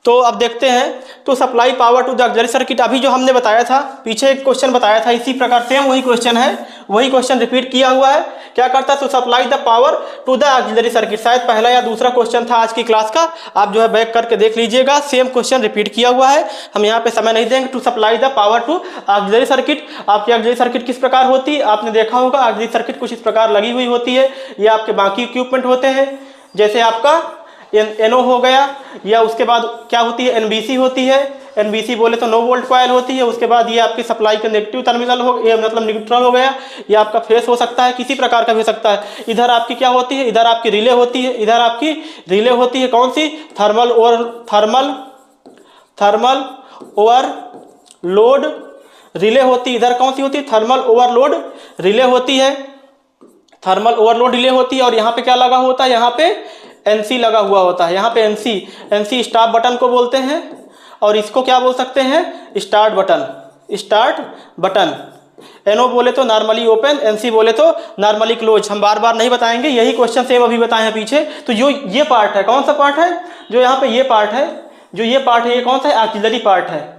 तो अब देखते हैं, तो supply power to the auxiliary circuit अभी जो हमने बताया था, पीछे एक क्वेश्चन बताया था इसी प्रकार सेम वही क्वेश्चन है, वही क्वेश्चन रिपीट किया हुआ है। क्या करता है, तो supply the power to the auxiliary circuit. शायद पहला या दूसरा क्वेश्चन था आज की क्लास का, आप जो है बैक करके देख लीजिएगा, सेम क्वेश्चन रिपीट किया हुआ है। हम यहाँ पे समय नहीं देंगे। To supply the power to auxiliary circuit, आपकी ऑक्सिलरी सर्किट किस प्रकार होती है, आपने देखा होगा ऑक्सिलरी सर्किट कुछ इस प्रकार लगी हुई होती है। ये आपके बाकी इक्विपमेंट होते हैं, जैसे आपका NO हो गया, या उसके बाद क्या होती है NBC होती है, NBC बोले तो नो वोल्ट कॉयल होती है। उसके बाद ये आपकी सप्लाई का नेगेटिव टर्मिनल हो, ये मतलब न्यूट्रल हो गया। ये आपका फेस हो सकता है, किसी प्रकार का भी हो सकता है। इधर आपकी क्या होती है, इधर आपकी रिले होती है, इधर आपकी रिले होती है कौन सी, थर्मल ओवरलोड रिले होती है। इधर कौन सी होती है, थर्मल ओवरलोड रिले होती है, थर्मल ओवरलोड रिले होती है। और यहाँ पे क्या लगा होता है, यहाँ पे NC लगा हुआ होता है। यहाँ पे NC स्टार्ट बटन को बोलते हैं, और इसको क्या बोल सकते हैं, स्टार्ट बटन। NO बोले तो नॉर्मली ओपन, NC बोले तो नॉर्मली क्लोज। हम बार बार नहीं बताएंगे, यही क्वेश्चन सेम अभी बताए हैं पीछे। तो जो ये पार्ट है, कौन सा पार्ट है, जो यहाँ पे ये पार्ट है, जो ये पार्ट है, ये कौन सा है, ऑक्सिलरी पार्ट है,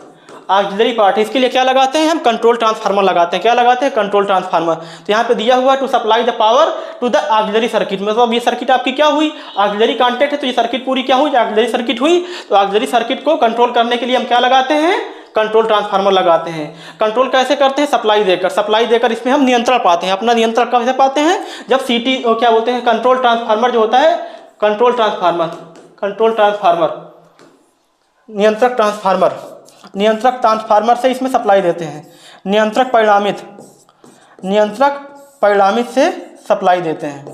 ऑक्सिलरी पार्ट है। इसके लिए क्या लगाते हैं हम, कंट्रोल ट्रांसफार्मर लगाते हैं। क्या लगाते हैं, कंट्रोल ट्रांसफार्मर। तो यहाँ पे दिया हुआ है to supply the power to the auxiliary circuit, मतलब ये सर्किट आपकी क्या हुई, ऑक्सिलरी कॉन्टैक्ट है, तो ये सर्किट पूरी क्या हुई, ऑक्सिलरी सर्किट हुई। तो ऑक्सिलरी सर्किट को कंट्रोल करने के लिए हम क्या लगाते हैं, कंट्रोल ट्रांसफार्मर लगाते हैं। कंट्रोल कैसे करते हैं, सप्लाई देकर इसमें हम नियंत्रण पाते हैं। अपना नियंत्रण कैसे पाते हैं, जब CT क्या बोलते हैं, कंट्रोल ट्रांसफार्मर जो होता है, कंट्रोल ट्रांसफार्मर नियंत्रक ट्रांसफार्मर से इसमें सप्लाई देते हैं। नियंत्रक परिणामित से सप्लाई देते हैं।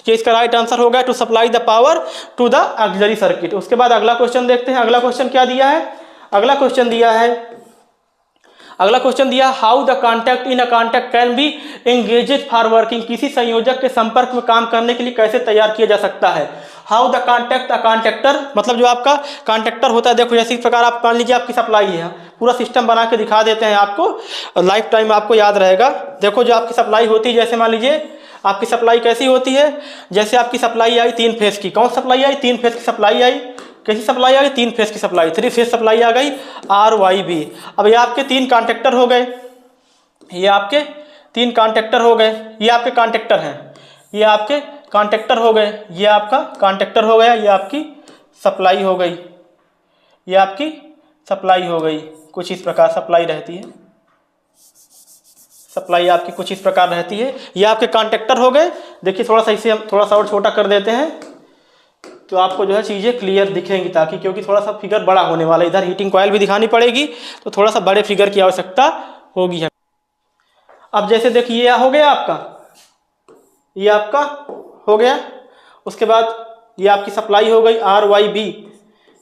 ये इसका राइट आंसर हो गया, to supply the power to the auxiliary circuit. उसके बाद अगला क्वेश्चन देखते हैं। अगला क्वेश्चन क्या दिया है, अगला क्वेश्चन दिया how the contact in a contact can be engaged for working, किसी संयोजक के संपर्क में काम करने के लिए कैसे तैयार किया जा सकता है। हाउ द कॉन्टैक्टर मतलब जो आपका कॉन्टैक्टर होता है, देखो जैसे इस प्रकार आप मान लीजिए आपकी सप्लाई है, पूरा सिस्टम बना के दिखा देते हैं आपको, लाइफ टाइम आपको याद रहेगा। देखो जो आपकी सप्लाई होती है, जैसे मान लीजिए आपकी सप्लाई कैसी होती है, जैसे आपकी सप्लाई आई 3 फेज की, कौन सप्लाई आई, 3 फेज की सप्लाई आई। कैसी सप्लाई आ गई, 3 फेज की सप्लाई, 3 फेज सप्लाई आ गई RYB। अब ये आपके 3 कॉन्टैक्टर हो गए, ये आपके 3 कॉन्टैक्टर हो गए, ये आपके कॉन्टैक्टर हैं, ये आपके कॉन्टैक्टर हो गए, ये आपका कॉन्टैक्टर हो गया, ये आपकी सप्लाई हो गई, ये आपकी सप्लाई हो गई। कुछ इस प्रकार सप्लाई रहती है, सप्लाई आपकी कुछ इस प्रकार रहती है। ये आपके कॉन्टैक्टर हो गए। देखिए थोड़ा सा इसे हम थोड़ा सा और छोटा कर देते हैं, तो आपको जो है चीज़ें क्लियर दिखेंगी, ताकि क्योंकि थोड़ा सा फिगर बड़ा होने वाला है, इधर हीटिंग कॉयल भी दिखानी पड़ेगी, तो थोड़ा सा बड़े फिगर की आवश्यकता होगी है। अब जैसे देखिए ये हो गया आपका, ये आपका हो गया। उसके बाद ये आपकी सप्लाई हो गई RYB,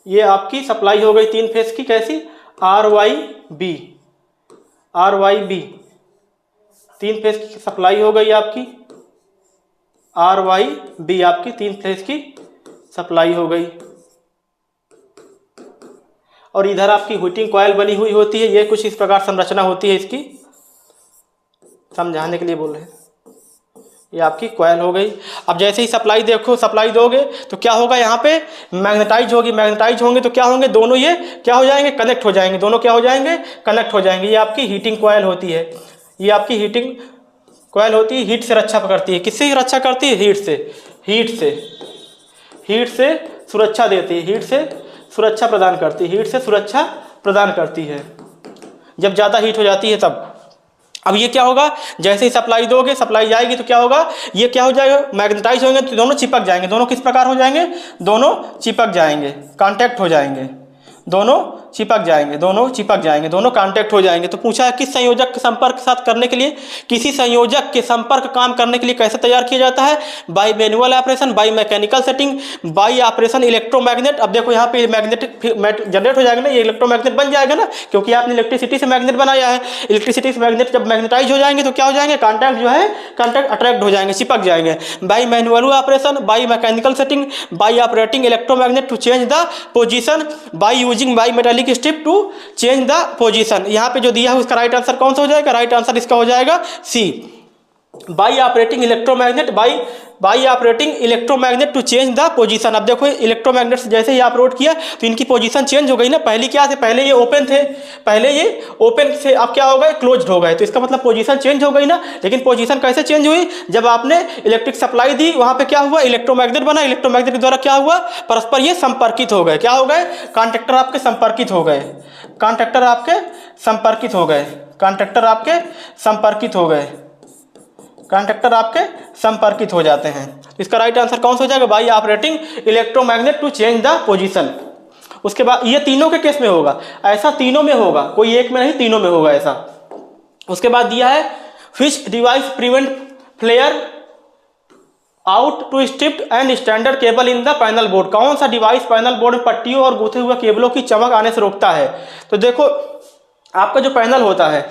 ये आपकी सप्लाई हो गई 3 फेज की, कैसी RYB 3 फेज की सप्लाई हो गई आपकी, RYB आपकी 3 फेज की सप्लाई हो गई। और इधर आपकी हीटिंग कॉयल बनी हुई होती है, ये कुछ इस प्रकार संरचना होती है, इसकी समझाने के लिए बोल रहे हैं। ये आपकी कॉयल हो गई। अब जैसे ही सप्लाई देखो, सप्लाई दोगे तो क्या होगा, यहाँ पे मैग्नेटाइज होगी, मैग्नेटाइज होंगे तो क्या होंगे, दोनों ये क्या हो जाएंगे, कनेक्ट हो जाएंगे, दोनों क्या हो जाएंगे, कनेक्ट हो जाएंगे। ये आपकी हीटिंग कॉयल होती है, ये आपकी हीटिंग कॉयल होती है, हीट से रक्षा करती है। किससे रक्षा करती है, हीट से सुरक्षा देती है, हीट से सुरक्षा प्रदान करती है, हीट से सुरक्षा प्रदान करती है जब ज़्यादा हीट हो जाती है तब। अब ये क्या होगा, जैसे ही सप्लाई दोगे, सप्लाई जाएगी तो क्या होगा, ये क्या हो जाएगा, मैग्नेटाइज होंगे तो दोनों चिपक जाएंगे। दोनों किस प्रकार हो जाएंगे, दोनों चिपक जाएंगे, कांटेक्ट हो जाएंगे, दोनों चिपक जाएंगे, दोनों कांटेक्ट हो जाएंगे। तो पूछा है किस संयोजक के संपर्क के साथ करने के लिए, किसी संयोजक के संपर्क काम करने के लिए कैसे तैयार किया जाता है, by manual operation, by mechanical setting, by operation electromagnet. अब देखो यहाँ पे मैग्नेटिक जनरेट हो जाएगा ना, ये इलेक्ट्रोमैग्नेट बन जाएगा ना, क्योंकि आपने इलेक्ट्रिसिटी से मैग्नेट बनाया है। इलेक्ट्रिसिटी से मैग्नेट जब मैग्नेटाइज हो जाएंगे तो क्या हो जाएंगे, कॉन्टैक्ट जो है कॉन्टैक्ट अट्रैक्ट हो जाएंगे, चिपक जाएंगे। By manual operation, by mechanical setting, by operating electromagnet to change the position, by using by metallic strip to change the position. यहाँ पे जो दिया है उसका राइट आंसर कौन सा हो जाएगा, राइट आंसर इसका हो जाएगा C, by operating electromagnet, by operating electromagnet to change the position. अब देखो इलेक्ट्रोमैग्नेट से जैसे ही ऑपरेट किया तो इनकी पोजीशन चेंज हो गई ना, पहले क्या थे, पहले ये ओपन थे, पहले ये ओपन से अब क्या हो गए, क्लोज्ड हो गए, तो इसका मतलब पोजीशन चेंज हो गई ना। लेकिन पोजीशन कैसे चेंज हुई, जब आपने इलेक्ट्रिक सप्लाई दी, वहाँ पे क्या हुआ, इलेक्ट्रोमैग्नेट बना, इलेक्ट्रोमैग्नेट के द्वारा क्या हुआ, परस्पर ये संपर्कित हो गए, क्या हो गए, कॉन्टैक्टर आपके संपर्कित हो गए, कॉन्टैक्टर आपके संपर्कित हो गए, कॉन्टैक्टर आपके संपर्कित हो गए, कॉन्टैक्टर आपके संपर्कित हो जाते हैं। इसका राइट आंसर कौन सा हो जाएगा, by operating electromagnet to change the position. उसके बाद ये तीनों के केस में होगा, ऐसा तीनों में होगा, कोई एक में नहीं, तीनों में होगा ऐसा। उसके बाद दिया है which device prevent flare out to stripped end standard cable in the panel board. कौन सा डिवाइस पैनल बोर्ड में पट्टियों और गूथे हुए केबलों की चमक आने से रोकता है? तो देखो आपका जो पैनल होता है,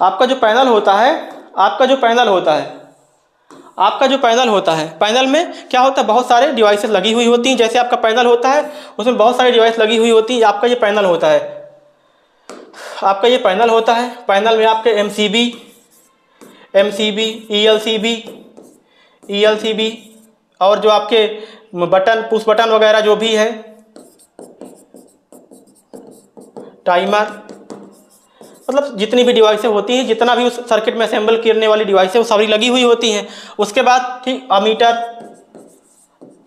आपका जो पैनल होता है, आपका जो पैनल होता है, आपका जो पैनल होता है, पैनल में क्या होता है, बहुत सारे डिवाइसेस लगी हुई होती हैं। जैसे आपका पैनल होता है उसमें बहुत सारी डिवाइस लगी हुई होती है। आपका ये पैनल होता है, आपका ये पैनल होता है। पैनल में आपके MCB, ELCB और जो आपके बटन, पुश बटन वगैरह जो भी है, टाइमर, मतलब जितनी भी डिवाइसें होती हैं, जितना भी उस सर्किट में असेंबल करने वाली डिवाइसें वो सारी लगी हुई होती हैं। उसके बाद ठीक अमीटर,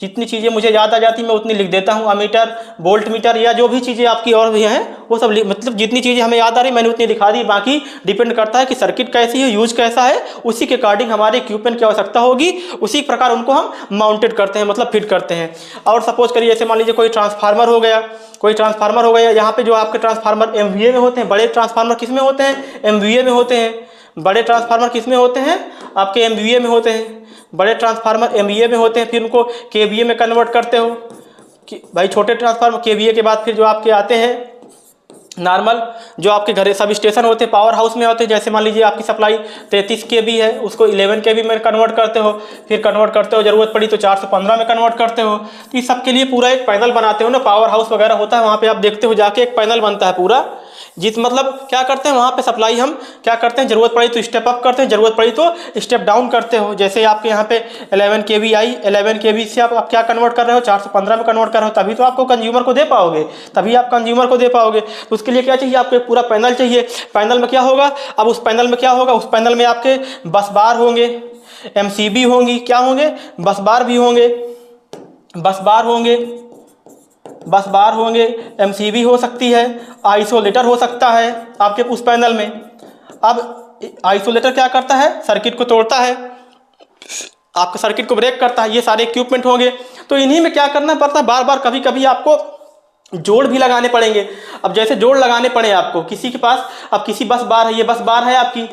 जितनी चीज़ें मुझे याद आ जाती मैं उतनी लिख देता हूँ। अमीटर, वोल्ट मीटर या जो भी चीज़ें आपकी और भी हैं वो सब मतलब जितनी चीज़ें हमें याद आ रही मैंने उतनी दिखा दी। बाकी डिपेंड करता है कि सर्किट कैसी है, यूज कैसा है, उसी के अकॉर्डिंग हमारे इक्विपमेंट की आवश्यकता होगी, उसी प्रकार उनको हम माउंटेड करते हैं, मतलब फिट करते हैं। और सपोज करिए जैसे मान लीजिए कोई ट्रांसफार्मर हो गया, कोई ट्रांसफार्मर हो गया, यहाँ पे जो आपके ट्रांसफार्मर MVA में होते हैं। बड़े ट्रांसफार्मर किस में होते हैं? MVA में होते हैं। बड़े ट्रांसफार्मर किस में होते हैं? आपके MVA में होते हैं। बड़े ट्रांसफार्मर MVA में होते हैं, फिर उनको KVA में कन्वर्ट करते हो कि भाई छोटे ट्रांसफार्मर KVA के बाद फिर जो आपके आते हैं नॉर्मल, जो आपके घर सब स्टेशन होते हैं, पावर हाउस में होते हैं। जैसे मान लीजिए आपकी सप्लाई 33 kV है, उसको 11 kV में कन्वर्ट करते हो, फिर कन्वर्ट करते हो, ज़रूरत पड़ी तो 415 में कन्वर्ट करते हो। तो इस सब के लिए पूरा एक पैनल बनाते हो ना, पावर हाउस वगैरह होता है वहाँ पे आप देखते हो जाके एक पैनल बनता है पूरा, जिस मतलब क्या करते हैं वहाँ पे सप्लाई हम क्या करते हैं, ज़रूरत पड़ी तो स्टेप अप करते हैं, ज़रूरत पड़ी तो स्टेप डाउन करते हो। जैसे आपके यहाँ पे 11 kV आई, 11 kV से आप क्या कन्वर्ट कर रहे हो, 415 में कन्वर्ट कर रहे हो, तभी तो आपको कंज्यूमर को दे पाओगे, तभी आप कंज्यूमर को दे पाओगे। तो उसके लिए क्या चाहिए, आपको एक पूरा पैनल चाहिए। पैनल में क्या होगा, अब उस पैनल में क्या होगा, उस पैनल में आपके बस बार होंगे, MCB होंगी, क्या होंगे, बस बार भी होंगे, बस बार होंगे, बस बार होंगे, MCB हो सकती है, आइसोलेटर हो सकता है आपके उस पैनल में। अब आइसोलेटर क्या करता है, सर्किट को तोड़ता है, आपके सर्किट को ब्रेक करता है। ये सारे इक्विपमेंट होंगे, तो इन्हीं में क्या करना पड़ता है, बार बार कभी कभी आपको जोड़ भी लगाने पड़ेंगे। अब जैसे जोड़ लगाने पड़े आपको किसी के पास, अब किसी बस बार है, ये बस बार है आपकी,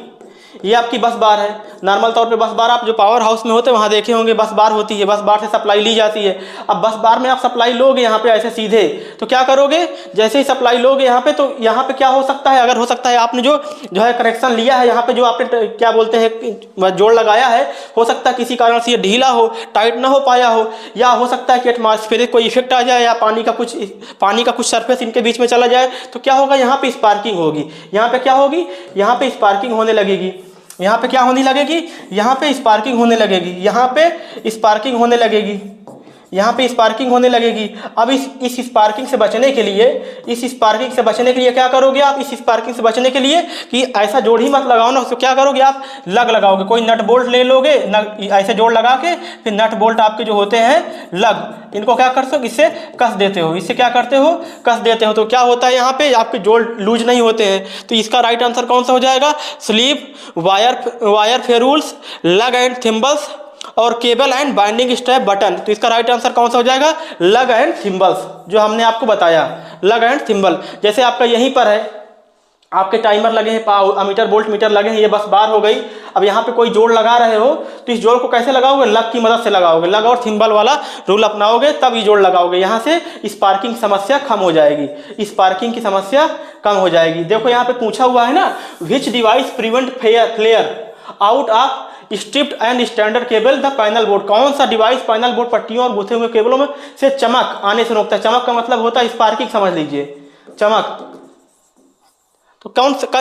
ये आपकी बस बार है। नॉर्मल तौर पे बस बार आप जो पावर हाउस में होते हैं वहाँ देखे होंगे, बस बार होती है, बस बार से सप्लाई ली जाती है। अब बस बार में आप सप्लाई लोगे यहाँ पे ऐसे सीधे, तो क्या करोगे, जैसे ही सप्लाई लोगे यहाँ पे, तो यहाँ पे क्या हो सकता है, अगर हो सकता है आपने जो है कनेक्शन लिया है यहाँ पे, जो आपने क्या बोलते हैं जोड़ लगाया है, हो सकता है किसी कारण से ये ढीला हो, टाइट ना हो पाया हो, या हो सकता है कि एटमॉस्फेरिक कोई इफेक्ट आ जाए, या पानी का कुछ सरफेस इनके बीच में चला जाए, तो क्या होगा, यहाँ पे स्पार्किंग होगी। यहाँ पे क्या होगी, यहाँ पे स्पार्किंग होने लगेगी, यहाँ पे क्या होने लगेगी, यहाँ पे स्पार्किंग होने लगेगी, यहाँ पे स्पार्किंग होने लगेगी, यहाँ पे स्पार्किंग होने लगेगी। अब इस स्पार्किंग से बचने के लिए, इस स्पार्किंग से बचने के लिए क्या करोगे आप, इस स्पार्किंग से बचने के लिए कि ऐसा जोड़ ही मत लगाओ ना, तो क्या करोगे आप, लग लगाओगे, कोई नट बोल्ट ले लोगे, ऐसे जोड़ लगा के फिर नट बोल्ट आपके जो होते हैं लग, इनको क्या करते हो, इससे कस देते हो, इससे क्या करते हो, कस देते हो। तो क्या होता है यहाँ पे आपके जोड़ लूज नहीं होते हैं। तो इसका राइट आंसर कौन सा हो जाएगा, स्लीव, वायर फेरूल्स, लग एंड थिम्बल्स और cable and binding strap button. तो इसका राइट आंसर कौन सा हो जाएगा, लग एंड थिम्बल्स, जो हमने आपको बताया, लग एंड थिम्बल। जैसे आपका यहीं पर है, आपके टाइमर लगे हैं, अमीटर वोल्ट मीटर लगे हैं, ये बस बार हो गई। अब यहाँ पे कोई जोड़ लगा रहे हो, तो इस जोड़ को कैसे लगाओगे, लग की मदद से लगाओगे, लग और थिम्बल वाला रूल अपनाओगे, तब ये जोड़ लगाओगे। यहाँ से स्पार्किंग समस्या कम हो जाएगी, स्पार्किंग की समस्या कम हो जाएगी। देखो यहाँ पे पूछा हुआ है ना, which device prevent flare out of stripped end standard cable the panel board. कौन सा डिवाइस पैनल बोर्ड पट्टियों और गुथे हुए केबलों में से चमक आने से रोकता है। चमक का मतलब होता है स्पार्किंग, समझ लीजिए, चमक। तो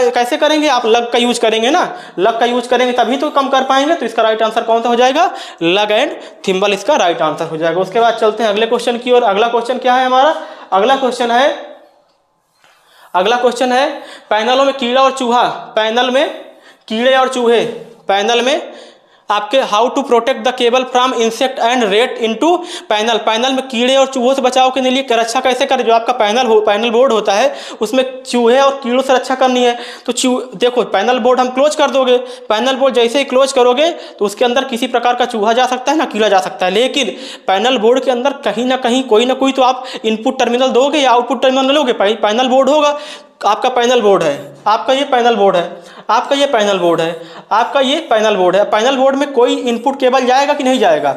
कैसे करेंगे आप, लग का यूज करेंगे ना, लग का यूज करेंगे तभी तो कम कर पाएंगे। तो इसका राइट आंसर कौन सा हो जाएगा, लग एंड थिम्बल इसका राइट आंसर हो जाएगा। उसके बाद चलते हैं अगले क्वेश्चन की ओर। अगला क्वेश्चन क्या है हमारा, अगला क्वेश्चन है पैनलों में कीड़ा और चूहा, पैनल में कीड़े और चूहे, पैनल में आपके how to protect the cable from insect and rat into panel, panel में कीड़े और चूहों से बचाव के लिए रक्षा कैसे करें। जो आपका पैनल बोर्ड होता है उसमें चूहे और कीड़ों से रक्षा करनी है। तो देखो पैनल बोर्ड हम क्लोज कर दोगे, पैनल बोर्ड जैसे ही क्लोज करोगे तो उसके अंदर किसी प्रकार का चूहा जा सकता है ना कीड़ा जा सकता है, लेकिन पैनल बोर्ड के अंदर कहीं ना कहीं कोई ना कोई तो आप इनपुट टर्मिनल दोगे या आउटपुट टर्मिनल लोगे। पैनल बोर्ड होगा, आपका पैनल बोर्ड है, आपका ये पैनल बोर्ड है, आपका ये पैनल बोर्ड है, आपका ये पैनल बोर्ड है। पैनल बोर्ड में कोई इनपुट केबल जाएगा कि नहीं जाएगा,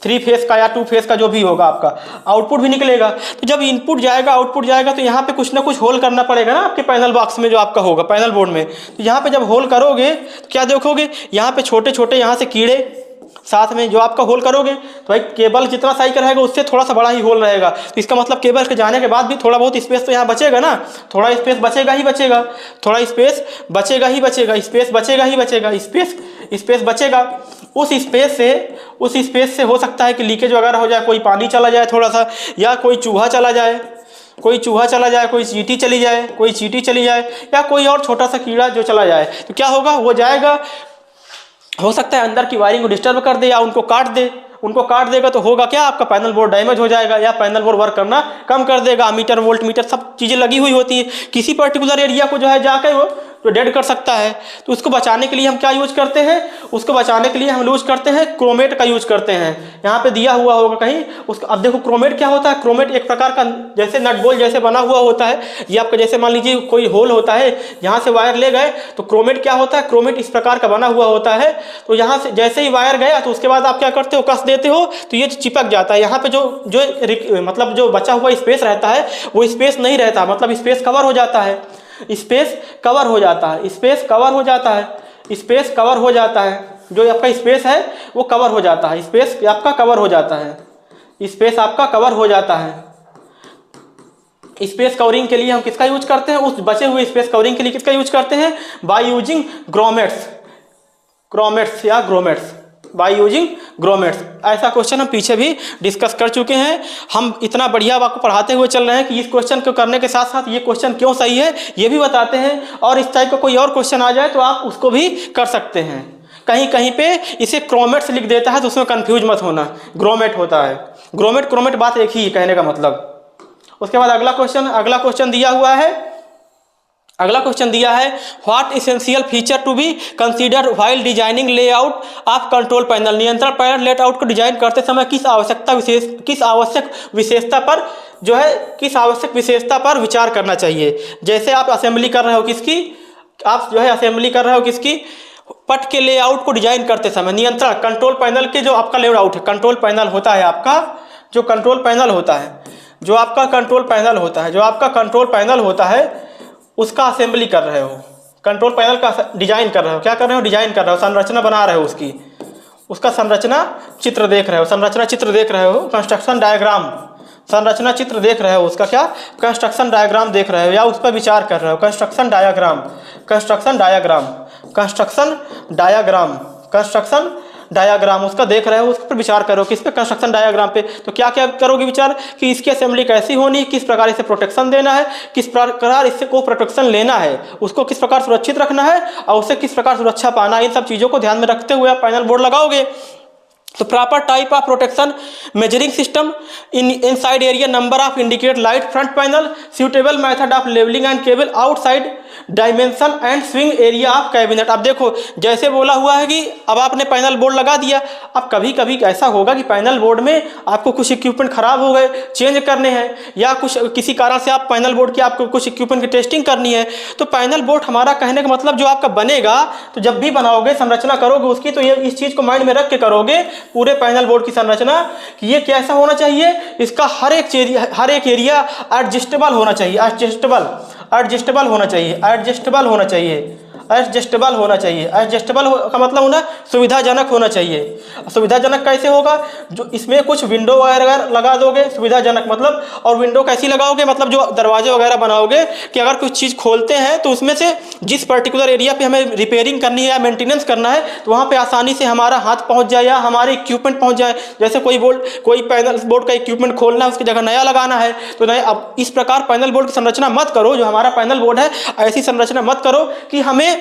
3 फेस का या 2 फेस का जो भी होगा, आपका आउटपुट भी निकलेगा। तो जब इनपुट जाएगा आउटपुट जाएगा तो यहाँ पे कुछ ना कुछ होल करना पड़ेगा ना आपके पैनल बॉक्स में जो आपका होगा पैनल बोर्ड में। तो यहाँ पे जब होल करोगे तो क्या देखोगे, यहाँ पे छोटे छोटे यहाँ से कीड़े, साथ में जो आपका होल करोगे तो भाई केबल जितना साइज का रहेगा उससे थोड़ा सा बड़ा ही होल रहेगा। तो इसका मतलब केबल के जाने के बाद भी थोड़ा बहुत स्पेस तो यहाँ बचेगा ना, थोड़ा स्पेस बचेगा ही बचेगा, थोड़ा स्पेस बचेगा ही बचेगा, स्पेस बचेगा ही बचेगा, स्पेस बचेगा। उस स्पेस से हो सकता है कि लीकेज वगैरह हो जाए, कोई पानी चला जाए थोड़ा सा, या कोई चूहा चला जाए, कोई चींटी चली जाए, या कोई और छोटा सा कीड़ा जो चला जाए। तो क्या होगा, वो जाएगा, हो सकता है अंदर की वायरिंग को डिस्टर्ब कर दे या उनको काट देगा। तो होगा क्या, आपका पैनल बोर्ड डैमेज हो जाएगा या पैनल बोर्ड वर्क करना कम कर देगा। मीटर, वोल्ट मीटर सब चीज़ें लगी हुई होती है, किसी पर्टिकुलर एरिया को जो है जाकर वो तो डेड कर सकता है। तो उसको बचाने के लिए हम क्या यूज करते हैं, उसको बचाने के लिए हम यूज करते हैं क्रोमेट का यूज करते हैं। यहाँ पे दिया हुआ होगा कहीं उसका। अब देखो क्रोमेट क्या होता है, क्रोमेट एक प्रकार का जैसे नट बोल्ट जैसे बना हुआ होता है। ये आपका जैसे मान लीजिए कोई होल होता है, यहाँ से वायर ले गए तो क्रोमेट क्या होता है, क्रोमेट इस प्रकार का बना हुआ होता है। तो यहाँ से जैसे ही वायर गया तो उसके बाद आप क्या करते हो, कस देते हो तो ये चिपक जाता है। यहाँ पे जो मतलब जो बचा हुआ स्पेस रहता है वो स्पेस नहीं रहता, मतलब स्पेस कवर हो जाता है, स्पेस कवर हो जाता है, स्पेस कवर हो जाता है, स्पेस कवर हो जाता है। जो आपका स्पेस है वो कवर हो जाता है, स्पेस आपका कवर हो जाता है, स्पेस आपका कवर हो जाता है। स्पेस कवरिंग के लिए हम किसका यूज करते हैं, उस बचे हुए स्पेस कवरिंग के लिए किसका यूज करते हैं, बाय यूजिंग ग्रोमेट्स या ग्रोमेट्स, बाय यूजिंग ग्रोमेट्स। ऐसा क्वेश्चन हम पीछे भी डिस्कस कर चुके हैं। हम इतना बढ़िया आपको पढ़ाते हुए चल रहे हैं कि इस क्वेश्चन को करने के साथ साथ ये क्वेश्चन क्यों सही है ये भी बताते हैं, और इस टाइप का कोई और क्वेश्चन आ जाए तो आप उसको भी कर सकते हैं। कहीं कहीं पे इसे क्रोमेट्स लिख देता है तो उसमें कंफ्यूज मत होना, ग्रोमेट होता है, ग्रोमेट बात एक ही है कहने का मतलब। उसके बाद अगला क्वेश्चन दिया हुआ है, what essential feature to be consider while designing layout of control panel. नियंत्रण पैनल लेआउट को डिजाइन करते समय किस आवश्यक विशेषता पर विचार करना चाहिए। जैसे आप असेंबली कर रहे हो किसकी, पट के लेआउट को डिजाइन करते समय नियंत्रण कंट्रोल पैनल के जो आपका लेआउट है, कंट्रोल पैनल होता है आपका, जो कंट्रोल पैनल होता है उसका असेंबली कर रहे हो, कंट्रोल पैनल का डिजाइन कर रहे हो, क्या कर रहे हो, डिजाइन कर रहे हो, संरचना बना रहे हो, उसका संरचना चित्र देख रहे हो, कंस्ट्रक्शन डायग्राम, संरचना चित्र देख रहे हो, उसका क्या कंस्ट्रक्शन डायग्राम देख रहे हो या उस पर विचार कर रहे हो, कंस्ट्रक्शन डायग्राम उसका देख रहे हो, उस पर विचार करो, किस पे, कंस्ट्रक्शन डायग्राम पे। तो क्या क्या करोगे विचार कि इसकी असेंबली कैसी होनी, किस प्रकार इसे प्रोटेक्शन देना है, किस प्रकार इससे को प्रोटेक्शन लेना है, उसको किस प्रकार सुरक्षित रखना है और उससे किस प्रकार सुरक्षा पाना, इन सब चीज़ों को ध्यान में रखते हुए आप पैनल बोर्ड लगाओगे। तो proper type of protection measuring system inside area, number of indicate light front panel, suitable method of levelling and cable outside dimension and swing area of cabinet. अब देखो जैसे बोला हुआ है कि अब आपने पैनल बोर्ड लगा दिया, अब कभी कभी ऐसा होगा कि पैनल बोर्ड में आपको कुछ इक्विपमेंट खराब हो गए, चेंज करने हैं, या कुछ किसी कारण से आप पैनल बोर्ड की आपको कुछ इक्विपमेंट की टेस्टिंग करनी है। तो पैनल बोर्ड हमारा कहने का मतलब जो आपका बनेगा, तो जब भी बनाओगे संरचना करोगे उसकी, तो ये इस चीज़ को माइंड में रख के करोगे पूरे पैनल बोर्ड की संरचना कि ये कैसा होना चाहिए, इसका हर एक एरिया एडजस्टेबल होना चाहिए, एडजस्टेबल का मतलब होना सुविधाजनक होना चाहिए। सुविधाजनक कैसे होगा, जो इसमें कुछ विंडो वगैरह लगा दोगे, सुविधाजनक मतलब, और विंडो कैसी लगाओगे, मतलब जो दरवाजे वगैरह बनाओगे कि अगर कुछ चीज़ खोलते हैं तो उसमें से जिस पर्टिकुलर एरिया पे हमें रिपेयरिंग करनी है या मेंटेनेंस करना है तो वहाँ पे आसानी से हमारा हाथ पहुँच जाए या हमारे इक्विपमेंट पहुँच जाए। जैसे कोई पैनल बोर्ड का इक्विपमेंट खोलना है, उसकी जगह नया लगाना है तो नया। अब इस प्रकार पैनल बोर्ड की संरचना मत करो, जो हमारा पैनल बोर्ड है ऐसी संरचना मत करो कि हमें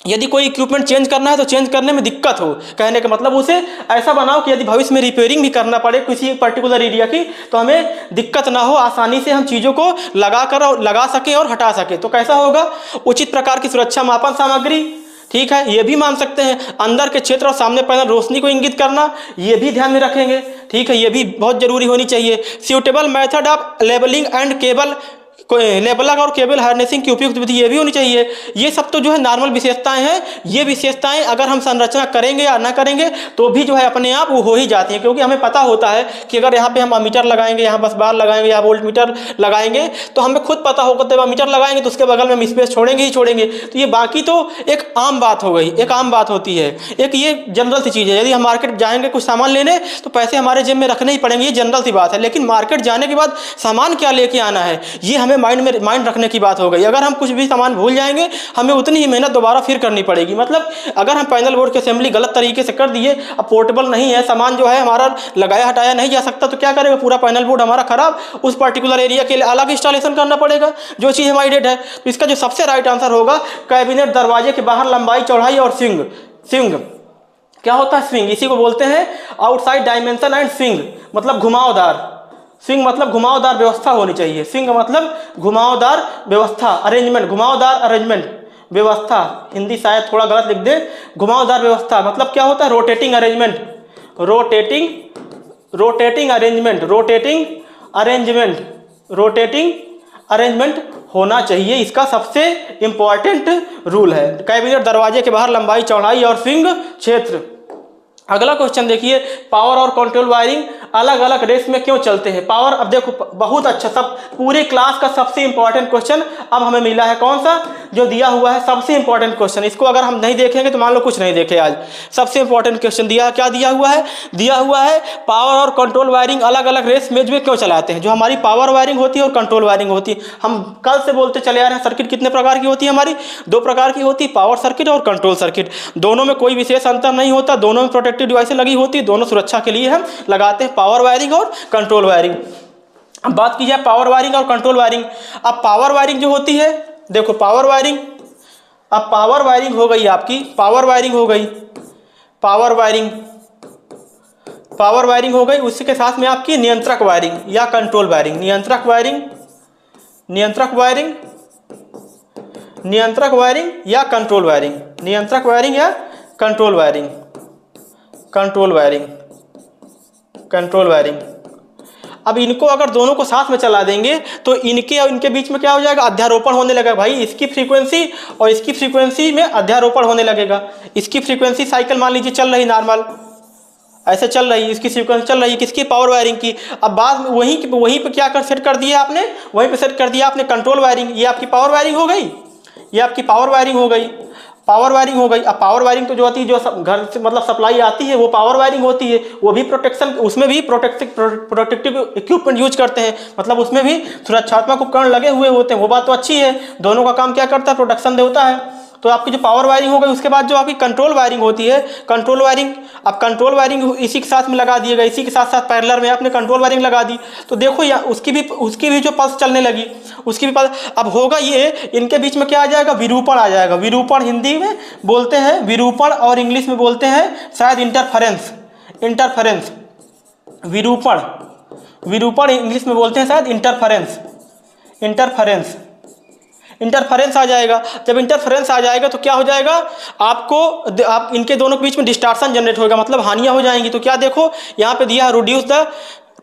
यदि कोई इक्विपमेंट चेंज करना है तो चेंज करने में दिक्कत हो, कहने का मतलब उसे ऐसा बनाओ कि यदि भविष्य में रिपेयरिंग भी करना पड़े किसी पर्टिकुलर एरिया की तो हमें दिक्कत ना हो, आसानी से हम चीज़ों को लगा सकें और हटा सकें। तो कैसा होगा, उचित प्रकार की सुरक्षा मापन सामग्री, ठीक है, ये भी मान सकते हैं। अंदर के क्षेत्र और सामने पैनल रोशनी को इंगित करना, ये भी ध्यान में रखेंगे, ठीक है, ये भी बहुत जरूरी होनी चाहिए। Suitable method of labelling and cable labeller और केबल हार्नेसिंग की उपयुक्त विधि, ये भी होनी चाहिए। ये सब तो जो है नॉर्मल विशेषताएं हैं। ये विशेषताएं अगर हम संरचना करेंगे या ना करेंगे तो भी जो है अपने आप वो हो ही जाती हैं, क्योंकि हमें पता होता है कि अगर यहाँ पे हम अमीटर लगाएंगे, यहाँ बस बार लगाएंगे, यहाँ वोल्ट मीटर लगाएंगे, तो हमें खुद पता होगा जब अमीटर लगाएंगे तो उसके बगल में हम स्पेस छोड़ेंगे ही छोड़ेंगे। तो ये बाकी तो एक आम बात हो गई, एक आम बात होती है, एक ये जनरल सी चीज़ है। यदि हम मार्केट जाएंगे कुछ सामान लेने तो पैसे हमारे जेब में रखने ही पड़ेंगे, ये जनरल सी बात है। लेकिन मार्केट जाने के बाद सामान क्या लेके आना है, ये हमें माइंड रखने की बात हो गई। अगर हम कुछ भी सामान भूल जाएंगे हमें उतनी ही मेहनत दोबारा फिर करनी पड़ेगी। मतलब अगर हम पैनल बोर्ड की असेंबली गलत तरीके से कर दिए, अब पोर्टेबल नहीं है, सामान जो है हमारा लगाया हटाया नहीं जा सकता, तो क्या करेगा, पूरा पैनल बोर्ड हमारा खराब, उस पर्टिकुलर एरिया के लिए अलग इंस्टॉलेशन करना पड़ेगा, जो चीज़ हमारी डेट है। तो इसका जो सबसे राइट आंसर होगा, कैबिनेट दरवाजे के बाहर लंबाई चौड़ाई और स्विंग क्या होता है, स्विंग, इसी को बोलते हैं आउटसाइड डायमेंशन एंड स्विंग, मतलब घुमावदार। स्विंग मतलब घुमावदार व्यवस्था होनी चाहिए, स्विंग मतलब घुमावदार व्यवस्था, अरेंजमेंट, घुमावदार अरेंजमेंट व्यवस्था, हिंदी शायद थोड़ा गलत लिख दे। घुमावदार व्यवस्था मतलब क्या होता है, रोटेटिंग अरेंजमेंट, रोटेटिंग अरेंजमेंट होना चाहिए, इसका सबसे इंपॉर्टेंट रूल है। कैबिनेट दरवाजे के बाहर लंबाई चौड़ाई और स्विंग क्षेत्र। अगला क्वेश्चन देखिए, पावर और कंट्रोल वायरिंग अलग अलग रेस में क्यों चलते हैं। पावर, अब देखो बहुत अच्छा, सब पूरी क्लास का सबसे इंपॉर्टेंट क्वेश्चन अब हमें मिला है, कौन सा, जो दिया हुआ है सबसे इंपॉर्टेंट क्वेश्चन। इसको अगर हम नहीं देखेंगे तो मान लो कुछ नहीं देखे आज। सबसे इंपॉर्टेंट क्वेश्चन दिया, क्या दिया हुआ है पावर और कंट्रोल वायरिंग अलग अलग रेस में क्यों चलाते हैं। जो हमारी पावर वायरिंग होती है और कंट्रोल वायरिंग होती है, हम कल से बोलते चले आ रहे हैं, सर्किट कितने प्रकार की होती है हमारी, 2 प्रकार की होती है, पावर सर्किट और कंट्रोल सर्किट। दोनों में कोई विशेष अंतर नहीं होता, दोनों में प्रोटेक्टिव डिवाइसें लगी होती है, दोनों सुरक्षा के लिए हम लगाते हैं पावर वायरिंग और कंट्रोल वायरिंग। अब बात की जाए पावर वायरिंग और कंट्रोल वायरिंग। अब पावर वायरिंग जो होती है, देखो पावर वायरिंग, अब पावर वायरिंग हो गई आपकी, पावर वायरिंग हो गई, उसके साथ में आपकी नियंत्रक वायरिंग या कंट्रोल वायरिंग, नियंत्रक वायरिंग या कंट्रोल वायरिंग। अब इनको अगर दोनों को साथ में चला देंगे तो इनके और इनके बीच में क्या हो जाएगा, अध्यारोपण होने लगेगा भाई। इसकी फ्रीक्वेंसी और इसकी फ्रीक्वेंसी में अध्यारोपण होने लगेगा। इसकी फ्रीक्वेंसी साइकिल मान लीजिए चल रही, नॉर्मल ऐसे चल रही, इसकी फ्रीक्वेंसी चल रही किसकी, पावर वायरिंग की। अब बाद में वहीं पे क्या सेट कर दिया आपने, वहीं पे सेट कर दिया आपने कंट्रोल वायरिंग। ये आपकी पावर वायरिंग हो गई, अब पावर वायरिंग तो जो होती है, जो घर से मतलब सप्लाई आती है वो पावर वायरिंग होती है, वो भी प्रोटेक्शन, उसमें भी प्रोटेक्टिव इक्विपमेंट यूज करते हैं, मतलब उसमें भी सुरक्षात्मक उपकरण लगे हुए होते हैं। वो बात तो अच्छी है, दोनों का काम क्या करता है, प्रोटेक्शन देता है। तो आपकी जो पावर वायरिंग हो गई, उसके बाद जो आपकी कंट्रोल वायरिंग होती है, कंट्रोल वायरिंग इसी के साथ में लगा दिएगा, इसी के साथ साथ पैरेलल में आपने कंट्रोल वायरिंग लगा दी। तो देखो यहाँ उसकी भी जो पल्स चलने लगी, उसकी भी पल्स अब होगा, ये इनके बीच में क्या आ जाएगा, विरूपण आ जाएगा। विरूपण हिंदी में बोलते हैं विरूपण, और इंग्लिश में बोलते हैं शायद इंटरफेरेंस। विरूपण इंग्लिश में बोलते हैं शायद इंटरफेरेंस आ जाएगा। जब इंटरफेरेंस आ जाएगा तो क्या हो जाएगा, आप इनके दोनों के बीच में डिस्टॉर्शन जनरेट होगा, मतलब हानियां हो जाएंगी। तो क्या देखो यहाँ पे दिया है,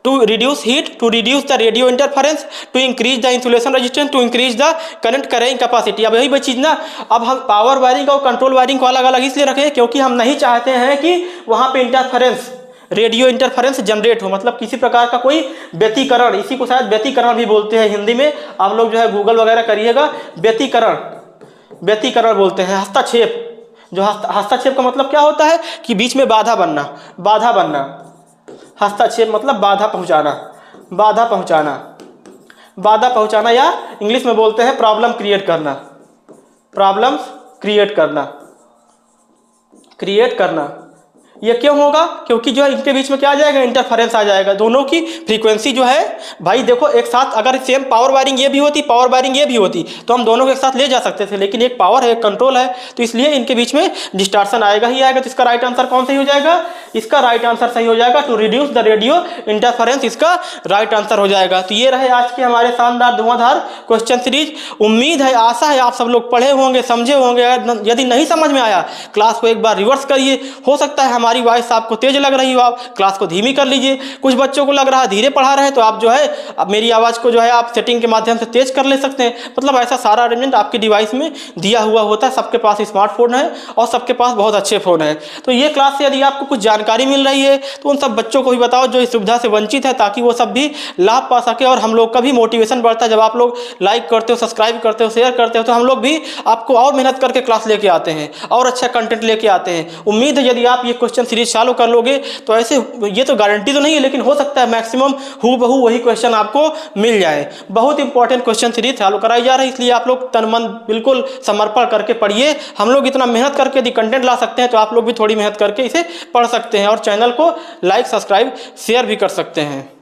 to reduce heat, to reduce the radio interference, to increase the insulation resistance, to increase the current carrying capacity. अब यही चीज़ ना, अब हम पावर वायरिंग और कंट्रोल वायरिंग को अलग अलग इसलिए रखें क्योंकि हम नहीं चाहते हैं कि वहाँ पे इंटरफेरेंस, रेडियो इंटरफेरेंस जनरेट हो, मतलब किसी प्रकार का कोई व्यतिकरण, इसी को शायद व्यतिकरण भी बोलते हैं हिंदी में। आप लोग जो है गूगल वगैरह करिएगा, व्यतिकरण बोलते हैं। हस्तक्षेप, जो हस्तक्षेप का मतलब क्या होता है कि बीच में बाधा बनना। हस्तक्षेप मतलब बाधा पहुंचाना, या इंग्लिश में बोलते हैं प्रॉब्लम क्रिएट करना। ये क्यों होगा? क्योंकि जो है इनके बीच में क्या आ जाएगा, इंटरफेरेंस आ जाएगा। दोनों की फ्रीक्वेंसी जो है भाई देखो एक साथ, अगर सेम पावर वायरिंग ये भी होती, पावर वायरिंग ये भी होती, तो हम दोनों को एक साथ ले जा सकते थे, लेकिन एक पावर है, एक कंट्रोल है, तो इसलिए इनके बीच में डिस्टॉर्शन आएगा ही आएगा। तो इसका राइट आंसर कौन सही हो जाएगा? इसका राइट आंसर सही हो जाएगा to reduce the radio interference, इसका राइट आंसर हो जाएगा। तो ये रहे आज के हमारे शानदार धुआंधार क्वेश्चन सीरीज। उम्मीद है, आशा है आप सब लोग पढ़े होंगे, समझे होंगे। यदि नहीं समझ में आया, क्लास को एक बार रिवर्स करिए। हो सकता है हमारी वॉइस आपको तेज लग रही हो, आप क्लास को धीमी कर लीजिए। कुछ बच्चों को लग रहा है धीरे पढ़ा रहे हैं, तो आप जो है अब मेरी आवाज़ को जो है आप सेटिंग के माध्यम से तेज कर ले सकते हैं। मतलब ऐसा सारा अरेंजमेंट आपके डिवाइस में दिया हुआ होता है। सबके पास स्मार्टफोन है और सबके पास बहुत अच्छे फ़ोन है। तो ये क्लास से यदि आपको कुछ जानकारी मिल रही है तो उन सब बच्चों को भी बताओ जो इस सुविधा से वंचित है, ताकि वो सब भी लाभ पा सके। और हम लोग का भी मोटिवेशन बढ़ता है। जब आप लोग लाइक करते हो, सब्सक्राइब करते हो, शेयर करते हो, तो हम लोग भी आपको और मेहनत करके क्लास लेके आते हैं और अच्छा कंटेंट लेके आते हैं। उम्मीद है यदि आप ये क्वेश्चन सीरीज चालू कर लोगे तो ऐसे, ये तो गारंटी तो नहीं है, लेकिन हो सकता है मैक्सिमम हूबहू वही क्वेश्चन आपको मिल जाए। बहुत इंपॉर्टेंट क्वेश्चन सीरीज चालू कराई जा रही है, इसलिए आप लोग तन मन बिल्कुल समर्पण करके पढ़िए। हम लोग इतना मेहनत करके यदि कंटेंट ला सकते हैं तो आप लोग भी थोड़ी मेहनत करके इसे पढ़ सकते हैं और चैनल को लाइक, सब्सक्राइब, शेयर भी कर सकते हैं।